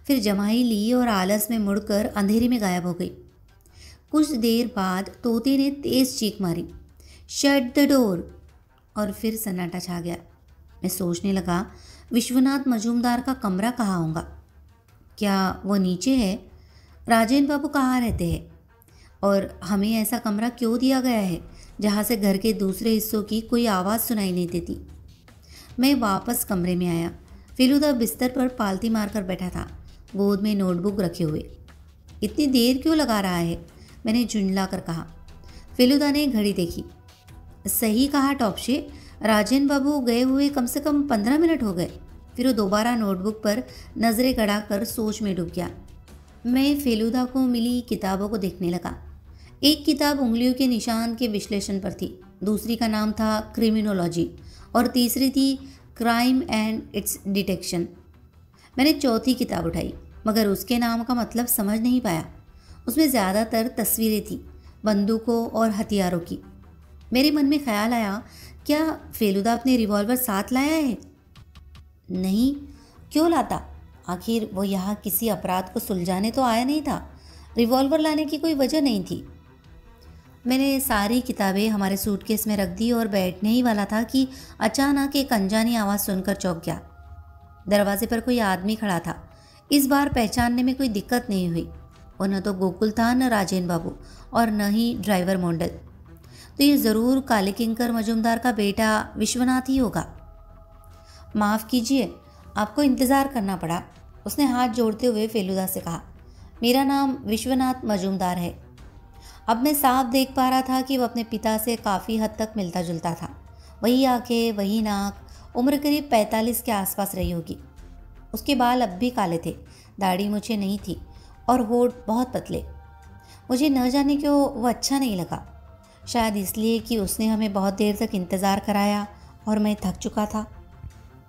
फिर जमाई ली और आलस में मुड़कर अंधेरे में गायब हो गई। कुछ देर बाद तोते ने तेज़ चीख मारी, शट द डोर, और फिर सन्नाटा छा गया। मैं सोचने लगा, विश्वनाथ मजूमदार का कमरा कहाँ होगा? क्या वो नीचे है? राजेन बाबू कहाँ रहते हैं? और हमें ऐसा कमरा क्यों दिया गया है जहाँ से घर के दूसरे हिस्सों की कोई आवाज़ सुनाई नहीं देती? मैं वापस कमरे में आया। फेलुदा बिस्तर पर पालती मारकर बैठा था, गोद में नोटबुक रखे हुए। इतनी देर क्यों लगा रहा है? मैंने झुंझला कर कहा। फेलुदा ने घड़ी देखी। सही कहा टॉपशे, राजेन बाबू गए हुए कम से कम 15 मिनट हो गए। फिर वो दोबारा नोटबुक पर नज़रें गड़ाकर सोच में डूब गया। मैं फेलुदा को मिली किताबों को देखने लगा। एक किताब उंगलियों के निशान के विश्लेषण पर थी, दूसरी का नाम था क्रिमिनोलॉजी और तीसरी थी क्राइम एंड इट्स डिटेक्शन। मैंने चौथी किताब उठाई, मगर उसके नाम का मतलब समझ नहीं पाया। उसमें ज़्यादातर तस्वीरें थीं, बंदूकों और हथियारों की। मेरे मन में ख्याल आया, क्या फेलुदा अपने रिवॉल्वर साथ लाया है? नहीं, क्यों लाता? आखिर वो यहाँ किसी अपराध को सुलझाने तो आया नहीं था। रिवॉल्वर लाने की कोई वजह नहीं थी। मैंने सारी किताबें हमारे सूटकेस में रख दी और बैठने ही वाला था कि अचानक एक अनजानी आवाज़ सुनकर चौंक गया। दरवाजे पर कोई आदमी खड़ा था। इस बार पहचानने में कोई दिक्कत नहीं हुई। वो न तो गोकुल था, न राजेन बाबू, और न ही ड्राइवर मोंडल। तो ये ज़रूर काले किंकर मजूमदार का बेटा विश्वनाथ ही होगा। माफ़ कीजिए, आपको इंतज़ार करना पड़ा, उसने हाथ जोड़ते हुए फेलुदा से कहा। मेरा नाम विश्वनाथ मजूमदार है। अब मैं साफ देख पा रहा था कि वह अपने पिता से काफ़ी हद तक मिलता जुलता था। वही आंखें, वही नाक, उम्र करीब 45 के आसपास रही होगी। उसके बाल अब भी काले थे, दाढ़ी मूछें नहीं थी और होठ बहुत पतले। मुझे न जाने क्यों वो अच्छा नहीं लगा। शायद इसलिए कि उसने हमें बहुत देर तक इंतज़ार कराया और मैं थक चुका था,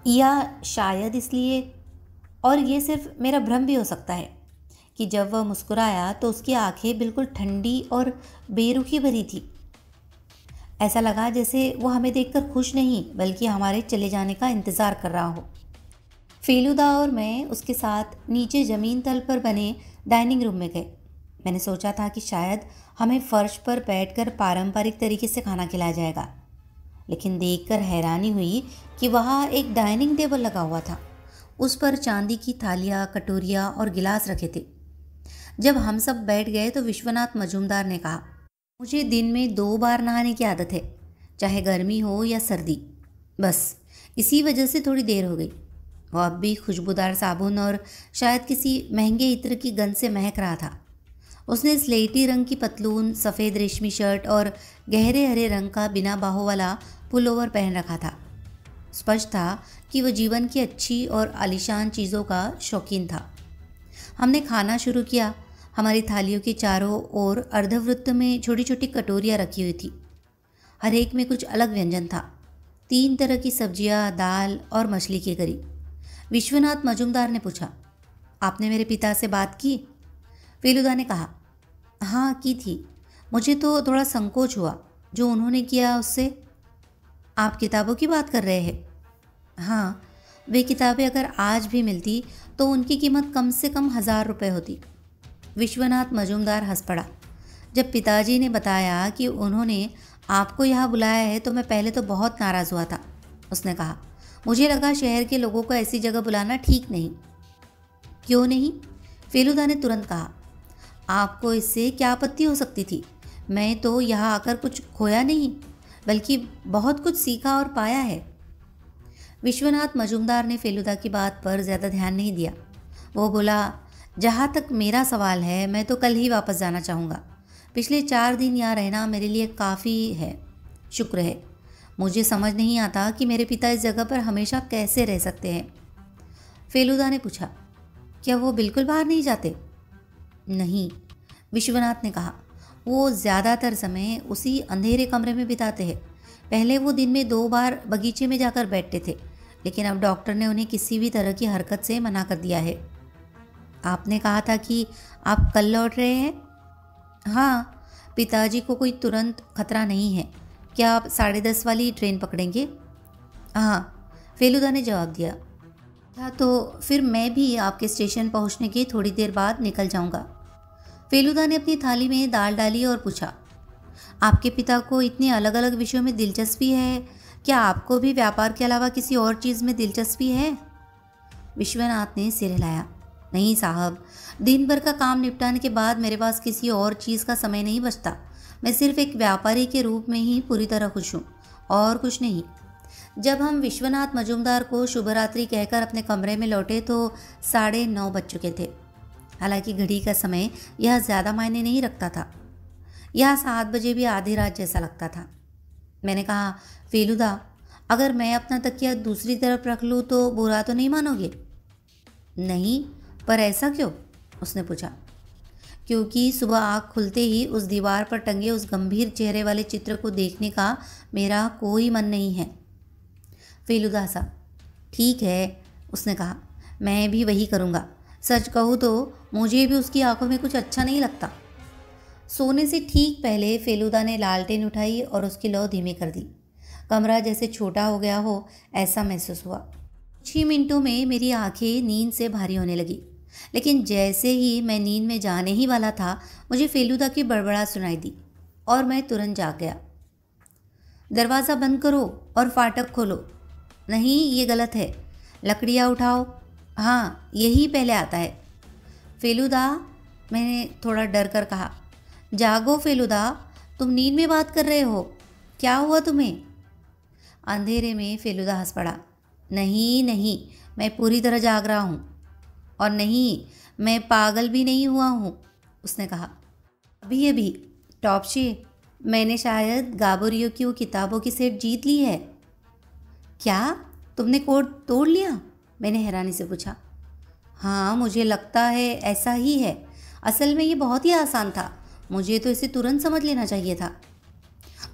या शायद इसलिए, और ये सिर्फ मेरा भ्रम भी हो सकता है, कि जब वह मुस्कुराया तो उसकी आंखें बिल्कुल ठंडी और बेरुखी भरी थी। ऐसा लगा जैसे वो हमें देखकर खुश नहीं बल्कि हमारे चले जाने का इंतज़ार कर रहा हो। फेलुदा और मैं उसके साथ नीचे ज़मीन तल पर बने डाइनिंग रूम में गए। मैंने सोचा था कि शायद हमें फर्श पर बैठकर पारंपरिक तरीके से खाना खिलाया जाएगा, लेकिन देखकर हैरानी हुई कि वहाँ एक डाइनिंग टेबल लगा हुआ था। उस पर चांदी की थालियाँ, कटोरियाँ और गिलास रखे थे। जब हम सब बैठ गए तो विश्वनाथ मजूमदार ने कहा, मुझे दिन में 2 बार नहाने की आदत है, चाहे गर्मी हो या सर्दी। बस इसी वजह से थोड़ी देर हो गई। वो अब भी खुशबूदार साबुन और शायद किसी महंगे इत्र की गंध से महक रहा था। उसने स्लेटी रंग की पतलून, सफ़ेद रेशमी शर्ट और गहरे हरे रंग का बिना बाहों वाला पुलोवर पहन रखा था। स्पष्ट था कि वह जीवन की अच्छी और आलीशान चीज़ों का शौकीन था। हमने खाना शुरू किया। हमारी थालियों के चारों ओर अर्धवृत्त में छोटी छोटी कटोरियाँ रखी हुई थी। हर एक में कुछ अलग व्यंजन था। 3 तरह की सब्जियाँ, दाल और मछली की करी। विश्वनाथ मजूमदार ने पूछा, आपने मेरे पिता से बात की? फेलुदा ने कहा, हाँ की थी। मुझे तो थोड़ा संकोच हुआ जो उन्होंने किया उससे। आप किताबों की बात कर रहे हैं? हाँ, वे किताबें अगर आज भी मिलती तो उनकी कीमत कम से कम 1000 रुपये होती। विश्वनाथ मजूमदार हंस पड़ा। जब पिताजी ने बताया कि उन्होंने आपको यहाँ बुलाया है तो मैं पहले तो बहुत नाराज़ हुआ था। उसने कहा, मुझे लगा शहर के लोगों को ऐसी जगह बुलाना ठीक नहीं। क्यों नहीं? फेलुदा ने तुरंत कहा, आपको इससे क्या आपत्ति हो सकती थी? मैं तो यहाँ आकर कुछ खोया नहीं बल्कि बहुत कुछ सीखा और पाया है। विश्वनाथ मजूमदार ने फेलुदा की बात पर ज़्यादा ध्यान नहीं दिया। वो बोला, जहाँ तक मेरा सवाल है मैं तो कल ही वापस जाना चाहूँगा। पिछले 4 दिन यहाँ रहना मेरे लिए काफ़ी है। शुक्र है। मुझे समझ नहीं आता कि मेरे पिता इस जगह पर हमेशा कैसे रह सकते हैं। फेलुदा ने पूछा, क्या वो बिल्कुल बाहर नहीं जाते? नहीं, विश्वनाथ ने कहा, वो ज़्यादातर समय उसी अंधेरे कमरे में बिताते हैं। पहले वो दिन में 2 बार बगीचे में जाकर बैठते थे, लेकिन अब डॉक्टर ने उन्हें किसी भी तरह की हरकत से मना कर दिया है। आपने कहा था कि आप कल लौट रहे हैं? हाँ, पिताजी को कोई तुरंत खतरा नहीं है। क्या आप 10:30 वाली ट्रेन पकड़ेंगे? हाँ, फेलुदा ने जवाब दिया। हाँ, तो फिर मैं भी आपके स्टेशन पहुंचने के थोड़ी देर बाद निकल जाऊंगा। फेलुदा ने अपनी थाली में दाल डाली और पूछा, आपके पिता को इतने अलग अलग विषयों में दिलचस्पी है, क्या आपको भी व्यापार के अलावा किसी और चीज़ में दिलचस्पी है? विश्वनाथ ने सिर हिलाया, नहीं साहब, दिन भर का काम निपटाने के बाद मेरे पास किसी और चीज़ का समय नहीं बचता। मैं सिर्फ एक व्यापारी के रूप में ही पूरी तरह खुश हूँ और कुछ नहीं। जब हम विश्वनाथ मजूमदार को शुभरात्रि कहकर अपने कमरे में लौटे तो 9:30 बज चुके थे। हालांकि घड़ी का समय यह ज़्यादा मायने नहीं रखता था। यह 7 बजे भी आधी रात जैसा लगता था। मैंने कहा, फेलुदा, अगर मैं अपना तकिया दूसरी तरफ रख लूँ तो बुरा तो नहीं मानोगे? नहीं, पर ऐसा क्यों? उसने पूछा। क्योंकि सुबह आँख खुलते ही उस दीवार पर टंगे उस गंभीर चेहरे वाले चित्र को देखने का मेरा कोई मन नहीं है। फेलुदा सा, ठीक है, उसने कहा, मैं भी वही करूँगा। सच कहूँ तो मुझे भी उसकी आंखों में कुछ अच्छा नहीं लगता। सोने से ठीक पहले फेलुदा ने लालटेन उठाई और उसकी लौ धीमी कर दी। कमरा जैसे छोटा हो गया हो ऐसा महसूस हुआ। कुछ ही मिनटों में मेरी आंखें नींद से भारी होने लगी, लेकिन जैसे ही मैं नींद में जाने ही वाला था मुझे फेलुदा की बड़बड़ाहट सुनाई दी और मैं तुरंत जाग गया। दरवाज़ा बंद करो और फाटक खोलो। नहीं, ये गलत है। लकड़ियाँ उठाओ। हाँ, यही पहले आता है। फेलुदा, मैंने थोड़ा डर कर कहा। जागो फेलुदा, तुम नींद में बात कर रहे हो। क्या हुआ तुम्हें? अंधेरे में फेलुदा हंस पड़ा। नहीं नहीं, मैं पूरी तरह जाग रहा हूँ। और नहीं, मैं पागल भी नहीं हुआ हूँ, उसने कहा। अभी अभी टॉपशी, मैंने शायद गाबोरियो की वो किताबों की सेट जीत ली है। क्या तुमने कोड तोड़ लिया? मैंने हैरानी से पूछा। हाँ, मुझे लगता है ऐसा ही है। असल में ये बहुत ही आसान था। मुझे तो इसे तुरंत समझ लेना चाहिए था।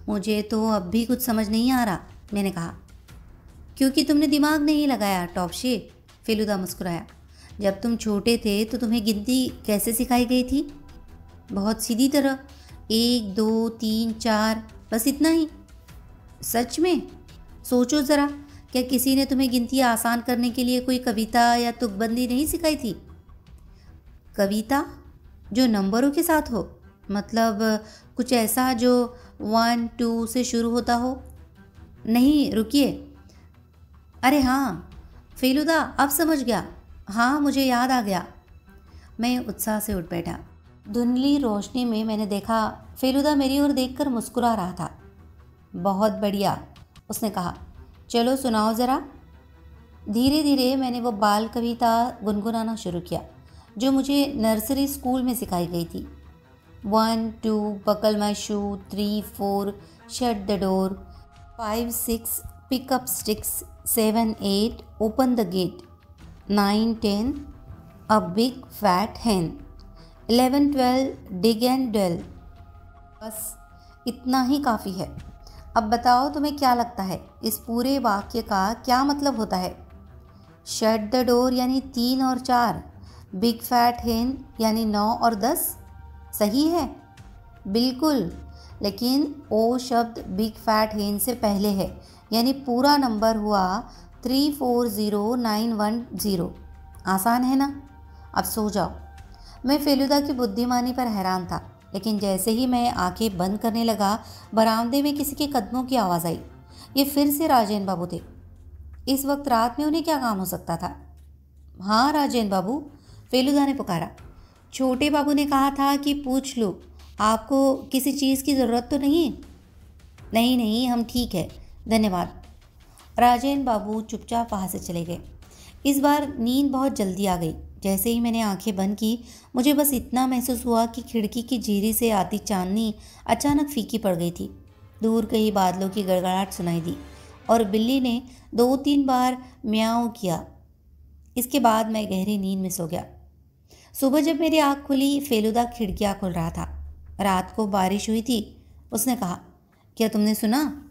मुझे तो अब भी कुछ समझ नहीं आ रहा, मैंने कहा। क्योंकि तुमने दिमाग नहीं लगाया टॉपशी, फेलुदा मुस्कुराया। जब तुम छोटे थे तो तुम्हें गिनती कैसे सिखाई गई थी? बहुत सीधी तरह, 1 2 3 4, बस इतना ही। सच में? सोचो ज़रा, क्या किसी ने तुम्हें गिनती आसान करने के लिए कोई कविता या तुकबंदी नहीं सिखाई थी? कविता जो नंबरों के साथ हो? मतलब कुछ ऐसा जो 1 2 से शुरू होता हो? नहीं, रुकिए। अरे हाँ, फेलुदा, अब समझ गया। हाँ, मुझे याद आ गया। मैं उत्साह से उठ बैठा। धुंधली रोशनी में मैंने देखा फेलुदा मेरी ओर देखकर मुस्कुरा रहा था। बहुत बढ़िया, उसने कहा। चलो सुनाओ ज़रा। धीरे धीरे मैंने वो बाल कविता गुनगुनाना शुरू किया जो मुझे नर्सरी स्कूल में सिखाई गई थी। 1 2 buckle my shoe, 3 4 shut the door, 5 6 pick up sticks, 7 8 open the gate, 9 10 a big fat hen, 11 12 dig and dwell। बस इतना ही काफ़ी है। अब बताओ तुम्हें क्या लगता है इस पूरे वाक्य का क्या मतलब होता है? शट द डोर यानी 3 और 4, बिग फैट हेन यानी 9 और 10। सही है? बिल्कुल, लेकिन ओ शब्द बिग फैट हेन से पहले है, यानी पूरा नंबर हुआ 340910। आसान है ना? अब सो जाओ। मैं फेलुदा की बुद्धिमानी पर हैरान था, लेकिन जैसे ही मैं आंखें बंद करने लगा, बरामदे में किसी के कदमों की आवाज़ आई। ये फिर से राजेन बाबू थे। इस वक्त रात में उन्हें क्या काम हो सकता था? हाँ राजेन बाबू, फेलुदा ने पुकारा। छोटे बाबू ने कहा था कि पूछ लो, आपको किसी चीज़ की ज़रूरत तो नहीं? नहीं नहीं, हम ठीक है, धन्यवाद। राजेन बाबू चुपचाप वहाँ से चले गए। इस बार नींद बहुत जल्दी आ गई। जैसे ही मैंने आंखें बंद की, मुझे बस इतना महसूस हुआ कि खिड़की की झीरी से आती चांदनी अचानक फीकी पड़ गई थी। दूर कहीं बादलों की गड़गड़ाहट सुनाई दी और बिल्ली ने 2-3 बार म्याऊं किया। इसके बाद मैं गहरी नींद में सो गया। सुबह जब मेरी आँख खुली, फेलुदा खिड़कियाँ खोल रहा था। रात को बारिश हुई थी। उसने कहा, क्या तुमने सुना?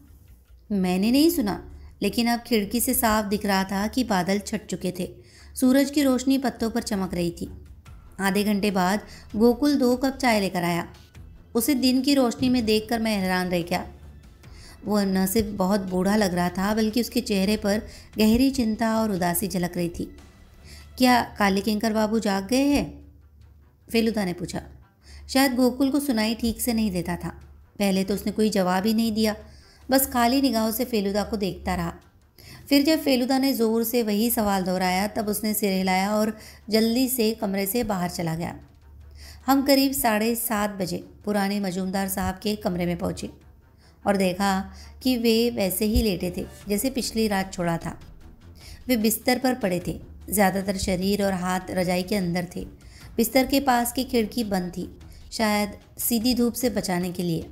मैंने नहीं सुना, लेकिन अब खिड़की से साफ दिख रहा था कि बादल छट चुके थे। सूरज की रोशनी पत्तों पर चमक रही थी। आधे घंटे बाद गोकुल 2 कप चाय लेकर आया। उसे दिन की रोशनी में देखकर मैं हैरान रह गया। वह न सिर्फ बहुत बूढ़ा लग रहा था, बल्कि उसके चेहरे पर गहरी चिंता और उदासी झलक रही थी। क्या काली किंकर बाबू जाग गए हैं? फेलुदा ने पूछा। शायद गोकुल को सुनाई ठीक से नहीं देता था। पहले तो उसने कोई जवाब ही नहीं दिया, बस खाली निगाहों से फेलुदा को देखता रहा। फिर जब फेलुदा ने ज़ोर से वही सवाल दोहराया, तब उसने सिर हिलाया और जल्दी से कमरे से बाहर चला गया। हम करीब 7:30 बजे पुराने मजूमदार साहब के कमरे में पहुँचे और देखा कि वे वैसे ही लेटे थे जैसे पिछली रात छोड़ा था। वे बिस्तर पर पड़े थे। ज़्यादातर शरीर और हाथ रजाई के अंदर थे। बिस्तर के पास की खिड़की बंद थी, शायद सीधी धूप से बचाने के लिए।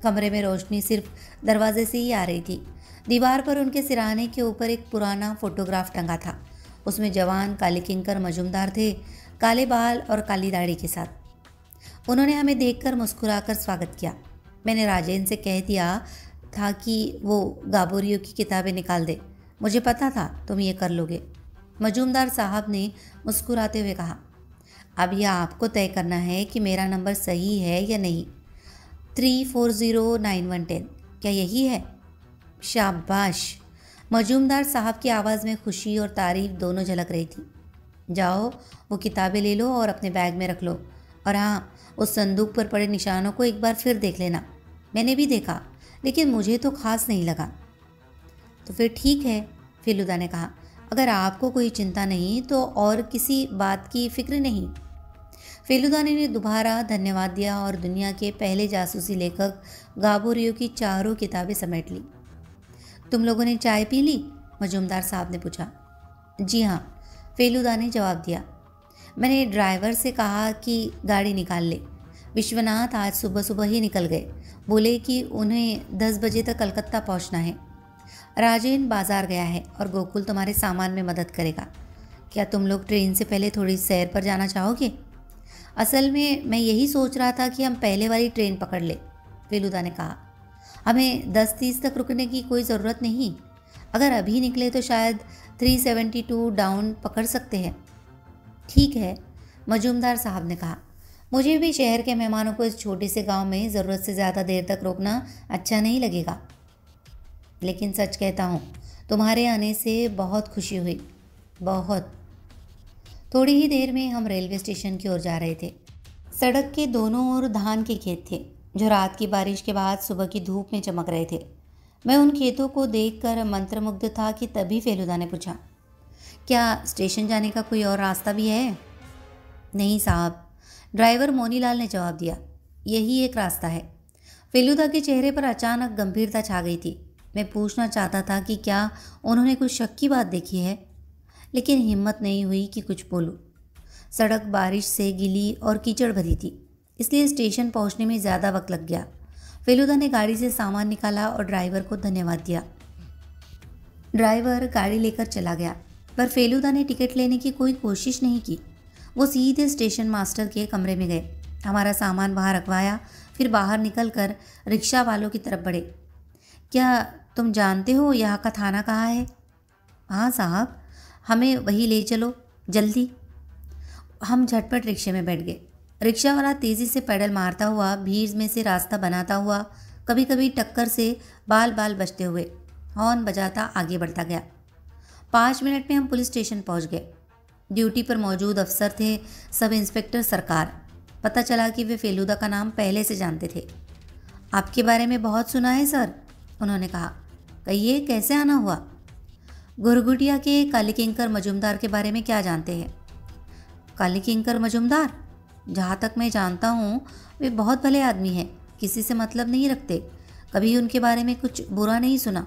कमरे में रोशनी सिर्फ दरवाजे से ही आ रही थी। दीवार पर उनके सिरहाने के ऊपर एक पुराना फोटोग्राफ टंगा था। उसमें जवान काली किंकर मजूमदार थे, काले बाल और काली दाढ़ी के साथ। उन्होंने हमें देखकर मुस्कुराकर स्वागत किया। मैंने राजेन से कह दिया था कि वो गाबोरियो की किताबें निकाल दे। मुझे पता था तुम ये कर लोगे। मजूमदार साहब ने मुस्कुराते हुए कहा, अब यह आपको तय करना है कि मेरा नंबर सही है या नहीं। 340910, क्या यही है? शाबाश। मजूमदार साहब की आवाज़ में खुशी और तारीफ दोनों झलक रही थी। जाओ, वो किताबें ले लो और अपने बैग में रख लो। और हाँ, उस संदूक पर पड़े निशानों को एक बार फिर देख लेना। मैंने भी देखा, लेकिन मुझे तो खास नहीं लगा। तो फिर ठीक है, फेलुदा ने कहा। अगर आपको कोई चिंता नहीं तो और किसी बात की फिक्र नहीं। फेलुदा ने दोबारा धन्यवाद दिया और दुनिया के पहले जासूसी लेखक गाबोरियो की चारों किताबें समेट ली। तुम लोगों ने चाय पी ली? मजूमदार साहब ने पूछा। जी हाँ, फेलुदा ने जवाब दिया। मैंने ड्राइवर से कहा कि गाड़ी निकाल ले। विश्वनाथ आज सुबह सुबह ही निकल गए। बोले कि उन्हें 10 बजे तक कलकत्ता पहुंचना है। राजेन बाजार गया है और गोकुल तुम्हारे सामान में मदद करेगा। क्या तुम लोग ट्रेन से पहले थोड़ी सैर पर जाना चाहोगे? असल में मैं यही सोच रहा था कि हम पहले वाली ट्रेन पकड़ ले, फेलुदा ने कहा। हमें 10:30 तक रुकने की कोई ज़रूरत नहीं। अगर अभी निकले तो शायद 372 डाउन पकड़ सकते हैं। ठीक है, मजूमदार साहब ने कहा। मुझे भी शहर के मेहमानों को इस छोटे से गांव में ज़रूरत से ज़्यादा देर तक रोकना अच्छा नहीं लगेगा। लेकिन सच कहता हूँ, तुम्हारे आने से बहुत खुशी हुई, बहुत। थोड़ी ही देर में हम रेलवे स्टेशन की ओर जा रहे थे। सड़क के दोनों ओर धान के खेत थे, जो रात की बारिश के बाद सुबह की धूप में चमक रहे थे। मैं उन खेतों को देखकर मंत्रमुग्ध था कि तभी फेलुदा ने पूछा, क्या स्टेशन जाने का कोई और रास्ता भी है? नहीं साहब, ड्राइवर मोनीलाल ने जवाब दिया, यही एक रास्ता है। फेलुदा के चेहरे पर अचानक गंभीरता छा गई थी। मैं पूछना चाहता था कि क्या उन्होंने कुछ शक की बात देखी है, लेकिन हिम्मत नहीं हुई कि कुछ बोलूं। सड़क बारिश से गीली और कीचड़ भरी थी, इसलिए स्टेशन पहुंचने में ज़्यादा वक्त लग गया। फेलुदा ने गाड़ी से सामान निकाला और ड्राइवर को धन्यवाद दिया। ड्राइवर गाड़ी लेकर चला गया, पर फेलुदा ने टिकट लेने की कोई कोशिश नहीं की। वो सीधे स्टेशन मास्टर के कमरे में गए, हमारा सामान वहाँ रखवाया, फिर बाहर निकलकर रिक्शा वालों की तरफ बढ़े। क्या तुम जानते हो यहाँ का थाना कहाँ है? हाँ साहब, हमें वही ले चलो जल्दी। हम झटपट रिक्शे में बैठ गए। रिक्शा वाला तेज़ी से पैडल मारता हुआ, भीड़ में से रास्ता बनाता हुआ, कभी कभी टक्कर से बाल बाल बचते हुए हॉर्न बजाता आगे बढ़ता गया। 5 मिनट में हम पुलिस स्टेशन पहुंच गए। ड्यूटी पर मौजूद अफसर थे सब इंस्पेक्टर सरकार। पता चला कि वे फेलुदा का नाम पहले से जानते थे। आपके बारे में बहुत सुना है सर, उन्होंने कहा। कहिए, कैसे आना हुआ? घुरघुटिया के कालीकिंकर मजुमदार के बारे में क्या जानते हैं? कालीकिंकर मजुमदार? जहाँ तक मैं जानता हूँ वे बहुत भले आदमी हैं, किसी से मतलब नहीं रखते, कभी उनके बारे में कुछ बुरा नहीं सुना।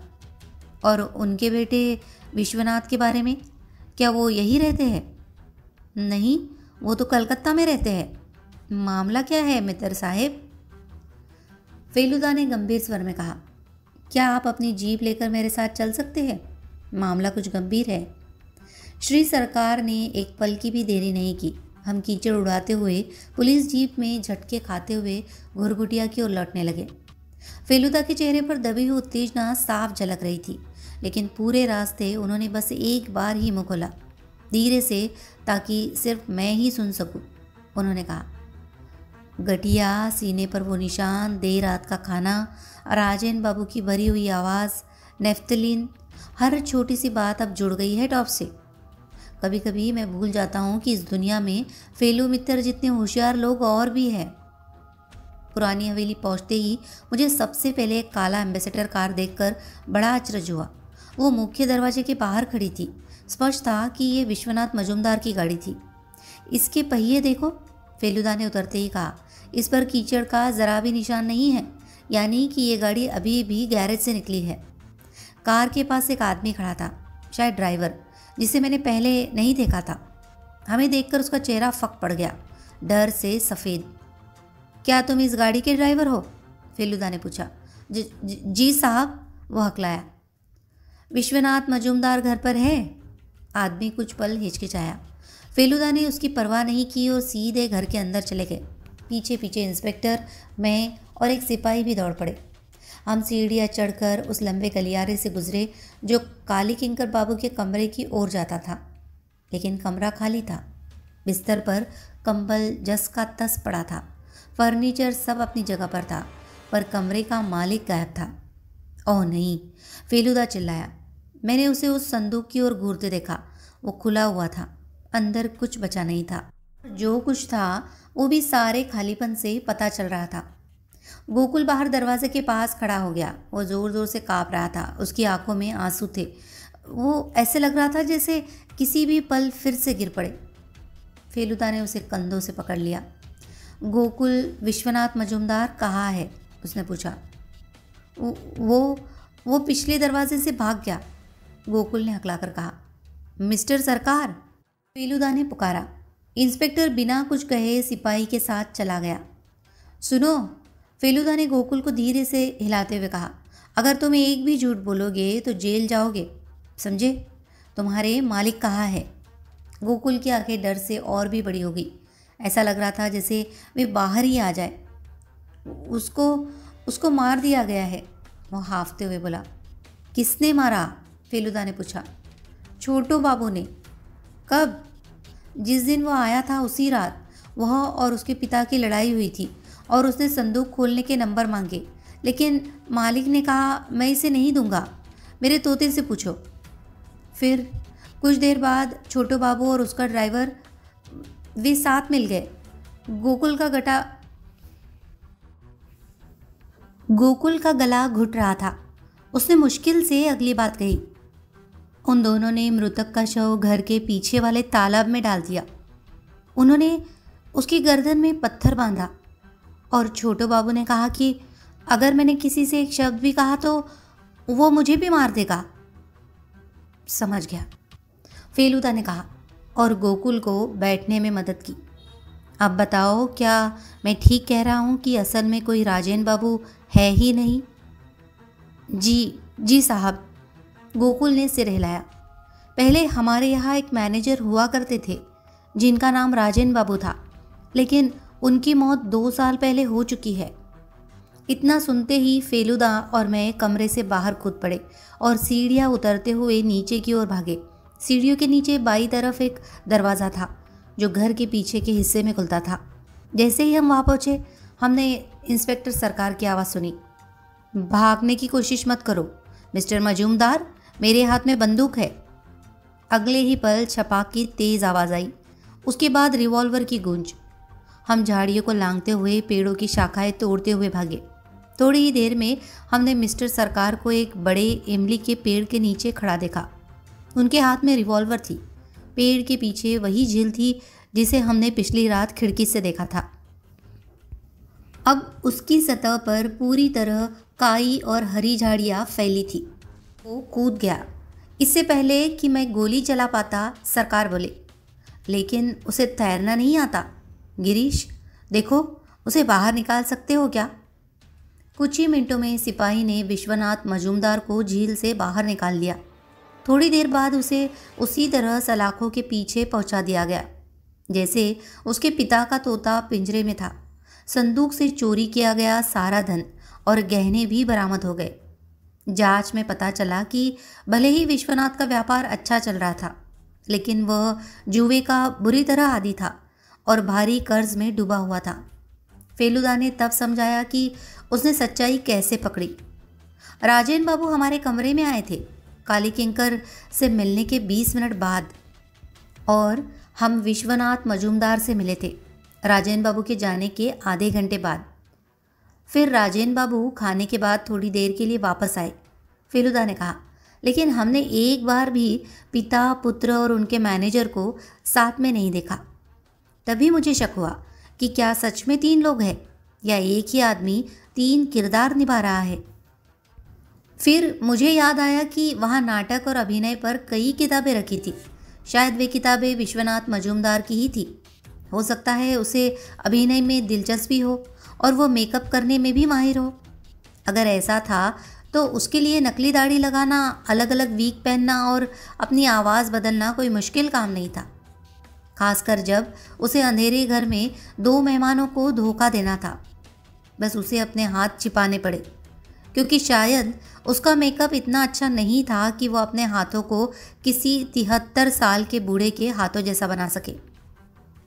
और उनके बेटे विश्वनाथ के बारे में, क्या वो यहीं रहते हैं? नहीं, वो तो कलकत्ता में रहते हैं। मामला क्या है मित्र साहेब? फेलुदा ने गंभीर स्वर में कहा, क्या आप अपनी जीप लेकर मेरे साथ चल सकते हैं? मामला कुछ गंभीर है। श्री सरकार ने एक पल की भी देरी नहीं की। हम कीचड़ उड़ाते हुए पुलिस जीप में झटके खाते हुए घुरघुटिया की ओर लौटने लगे। फेलुदा के चेहरे पर दबी हुई उत्तेजना साफ झलक रही थी, लेकिन पूरे रास्ते उन्होंने बस एक बार ही मुँह खोला, धीरे से, ताकि सिर्फ मैं ही सुन सकूं। उन्होंने कहा, गठिया, सीने पर वो निशान, देर रात का खाना, राजेन बाबू की भरी हुई आवाज़, नेफ्तलीन, हर छोटी सी बात अब जुड़ गई है टॉप से। कभी कभी मैं भूल जाता हूँ कि इस दुनिया में फेलू मित्र जितने होशियार लोग और भी हैं। पुरानी हवेली पहुँचते ही मुझे सबसे पहले एक काला एम्बेसडर कार देखकर बड़ा अचरज हुआ। वो मुख्य दरवाजे के बाहर खड़ी थी। स्पष्ट था कि ये विश्वनाथ मजुमदार की गाड़ी थी। इसके पहिए देखो, फेलुदा ने उतरते ही कहा। इस पर कीचड़ का ज़रा भी निशान नहीं है, यानी कि ये गाड़ी अभी भी गैरेज से निकली है। कार के पास एक आदमी खड़ा था, शायद ड्राइवर, जिसे मैंने पहले नहीं देखा था। हमें देखकर उसका चेहरा फक पड़ गया, डर से सफ़ेद। क्या तुम इस गाड़ी के ड्राइवर हो? फेलुदा ने पूछा। जी साहब, वो हकलाया। विश्वनाथ मजुमदार घर पर है? आदमी कुछ पल हिचकिचाया। फेलुदा ने उसकी परवाह नहीं की और सीधे घर के अंदर चले गए। पीछे पीछे इंस्पेक्टर, मैं और एक सिपाही भी दौड़ पड़े। हम सीढ़ियाँ चढ़कर उस लंबे गलियारे से गुजरे जो कालीकिंकर बाबू के कमरे की ओर जाता था, लेकिन कमरा खाली था। बिस्तर पर कंबल जस का तस पड़ा था, फर्नीचर सब अपनी जगह पर था, पर कमरे का मालिक गायब था। ओह नहीं, फेलुदा चिल्लाया। मैंने उसे उस संदूक की ओर घूरते देखा। वो खुला हुआ था, अंदर कुछ बचा नहीं था। जो कुछ था वो भी सारे खालीपन से पता चल रहा था। गोकुल बाहर दरवाजे के पास खड़ा हो गया। वो ज़ोर ज़ोर से काँप रहा था, उसकी आंखों में आंसू थे। वो ऐसे लग रहा था जैसे किसी भी पल फिर से गिर पड़े। फेलुदा ने उसे कंधों से पकड़ लिया। गोकुल विश्वनाथ मजुमदार कहाँ है? उसने पूछा। वो पिछले दरवाजे से भाग गया, गोकुल ने हकलाकर कहा। मिस्टर सरकार, फेलुदा ने पुकारा। इंस्पेक्टर बिना कुछ कहे सिपाही के साथ चला गया। सुनो, फेलुदा ने गोकुल को धीरे से हिलाते हुए कहा, अगर तुम एक भी झूठ बोलोगे तो जेल जाओगे, समझे? तुम्हारे मालिक कहाँ है? गोकुल की आंखें डर से और भी बड़ी हो गई। ऐसा लग रहा था जैसे वे बाहर ही आ जाए। उसको मार दिया गया है, वो हाफते हुए बोला। किसने मारा? फेलुदा ने पूछा। छोटू बाबू ने। कब? जिस दिन वो आया था उसी रात। वह और उसके पिता की लड़ाई हुई थी और उसने संदूक खोलने के नंबर मांगे, लेकिन मालिक ने कहा मैं इसे नहीं दूंगा। मेरे तोते से पूछो। फिर कुछ देर बाद छोटू बाबू और उसका ड्राइवर वे साथ मिल गए। गोकुल का गला घुट रहा था। उसने मुश्किल से अगली बात कही। उन दोनों ने मृतक का शव घर के पीछे वाले तालाब में डाल दिया। उन्होंने उसकी गर्दन में पत्थर बांधा और छोटू बाबू ने कहा कि अगर मैंने किसी से एक शब्द भी कहा तो वो मुझे भी मार देगा। समझ गया, फेलुदा ने कहा और गोकुल को बैठने में मदद की। अब बताओ, क्या मैं ठीक कह रहा हूँ कि असल में कोई राजेन बाबू है ही नहीं? जी साहब, गोकुल ने सिर हिलाया। पहले हमारे यहाँ एक मैनेजर हुआ करते थे जिनका नाम राजेन बाबू था, लेकिन उनकी मौत 2 साल पहले हो चुकी है। इतना सुनते ही फेलुदा और मैं कमरे से बाहर कूद पड़े और सीढ़ियाँ उतरते हुए नीचे की ओर भागे। सीढ़ियों के नीचे बाईं तरफ एक दरवाज़ा था जो घर के पीछे के हिस्से में खुलता था। जैसे ही हम वहाँ पहुँचे, हमने इंस्पेक्टर सरकार की आवाज़ सुनी। भागने की कोशिश मत करो मिस्टर मजूमदार, मेरे हाथ में बंदूक है। अगले ही पल छपाक की तेज़ आवाज़ आई, उसके बाद रिवॉल्वर की गूंज। हम झाड़ियों को लांघते हुए पेड़ों की शाखाएं तोड़ते हुए भागे। थोड़ी ही देर में हमने मिस्टर सरकार को एक बड़े इमली के पेड़ के नीचे खड़ा देखा। उनके हाथ में रिवॉल्वर थी। पेड़ के पीछे वही झील थी जिसे हमने पिछली रात खिड़की से देखा था। अब उसकी सतह पर पूरी तरह काई और हरी झाड़ियाँ फैली थी। वो कूद गया। इससे पहले कि मैं गोली चला पाता, सरकार बोले, लेकिन उसे तैरना नहीं आता। गिरीश, देखो, उसे बाहर निकाल सकते हो क्या? कुछ ही मिनटों में सिपाही ने विश्वनाथ मजूमदार को झील से बाहर निकाल लिया। थोड़ी देर बाद उसे उसी तरह सलाखों के पीछे पहुंचा दिया गया जैसे उसके पिता का तोता पिंजरे में था। संदूक से चोरी किया गया सारा धन और गहने भी बरामद हो गए। जांच में पता चला कि भले ही विश्वनाथ का व्यापार अच्छा चल रहा था, लेकिन वह जुए का बुरी तरह आदी था और भारी कर्ज में डूबा हुआ था। फेलुदा ने तब समझाया कि उसने सच्चाई कैसे पकड़ी। राजेन बाबू हमारे कमरे में आए थे काली किंकर से मिलने के 20 मिनट बाद, और हम विश्वनाथ मजूमदार से मिले थे राजेन बाबू के जाने के आधे घंटे बाद। फिर राजेन बाबू खाने के बाद थोड़ी देर के लिए वापस आए, फेलुदा ने कहा, लेकिन हमने एक बार भी पिता, पुत्र और उनके मैनेजर को साथ में नहीं देखा। तभी मुझे शक हुआ कि क्या सच में 3 लोग हैं या एक ही आदमी 3 किरदार निभा रहा है। फिर मुझे याद आया कि वहाँ नाटक और अभिनय पर कई किताबें रखी थी। शायद वे किताबें विश्वनाथ मजूमदार की ही थी। हो सकता है उसे अभिनय में दिलचस्पी हो और वो मेकअप करने में भी माहिर हो। अगर ऐसा था तो उसके लिए नकली दाढ़ी लगाना, अलग अलग वीक पहनना और अपनी आवाज़ बदलना कोई मुश्किल काम नहीं था, खासकर जब उसे अंधेरे घर में 2 मेहमानों को धोखा देना था। बस उसे अपने हाथ छिपाने पड़े, क्योंकि शायद उसका मेकअप इतना अच्छा नहीं था कि वो अपने हाथों को किसी 73 साल के बूढ़े के हाथों जैसा बना सके।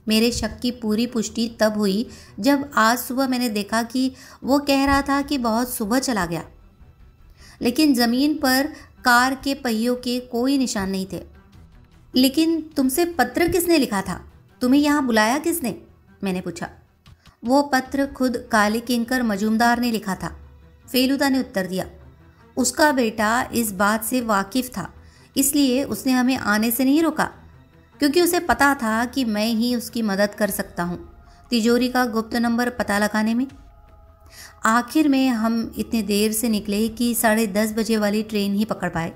मेरे शक की पूरी पुष्टि तब हुई जब आज सुबह मैंने देखा कि वो कह रहा था कि बहुत सुबह चला गया, लेकिन ज़मीन पर कार के पहियों के कोई निशान नहीं थे। लेकिन तुमसे पत्र किसने लिखा था? तुम्हें यहाँ बुलाया किसने? मैंने पूछा। वो पत्र खुद काली किंकर मजूमदार ने लिखा था, फेलुदा ने उत्तर दिया। उसका बेटा इस बात से वाकिफ था, इसलिए उसने हमें आने से नहीं रोका, क्योंकि उसे पता था कि मैं ही उसकी मदद कर सकता हूँ तिजोरी का गुप्त नंबर पता लगाने में। आखिर में हम इतने देर से निकले कि 10:30 बजे वाली ट्रेन ही पकड़ पाए।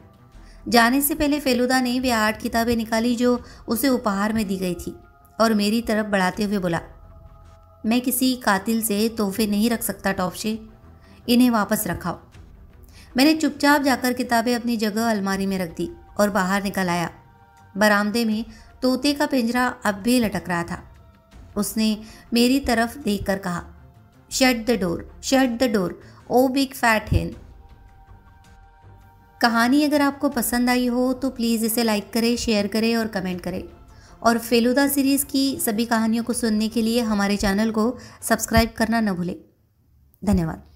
जाने से पहले फेलुदा ने वे 8 किताबें निकाली जो उसे उपहार में दी गई थी और मेरी तरफ बढ़ाते हुए बोला, मैं किसी कातिल से तोहफे नहीं रख सकता टॉपशे, इन्हें वापस रखाओ। मैंने चुपचाप जाकर किताबें अपनी जगह अलमारी में रख दी और बाहर निकल आया। बरामदे में तोते का पिंजरा अब भी लटक रहा था। उसने मेरी तरफ देखकर कहा, shut the door, oh big fat hen. कहानी अगर आपको पसंद आई हो तो प्लीज़ इसे लाइक करें, शेयर करें और कमेंट करें। और फेलुदा सीरीज़ की सभी कहानियों को सुनने के लिए हमारे चैनल को सब्सक्राइब करना न भूलें। धन्यवाद।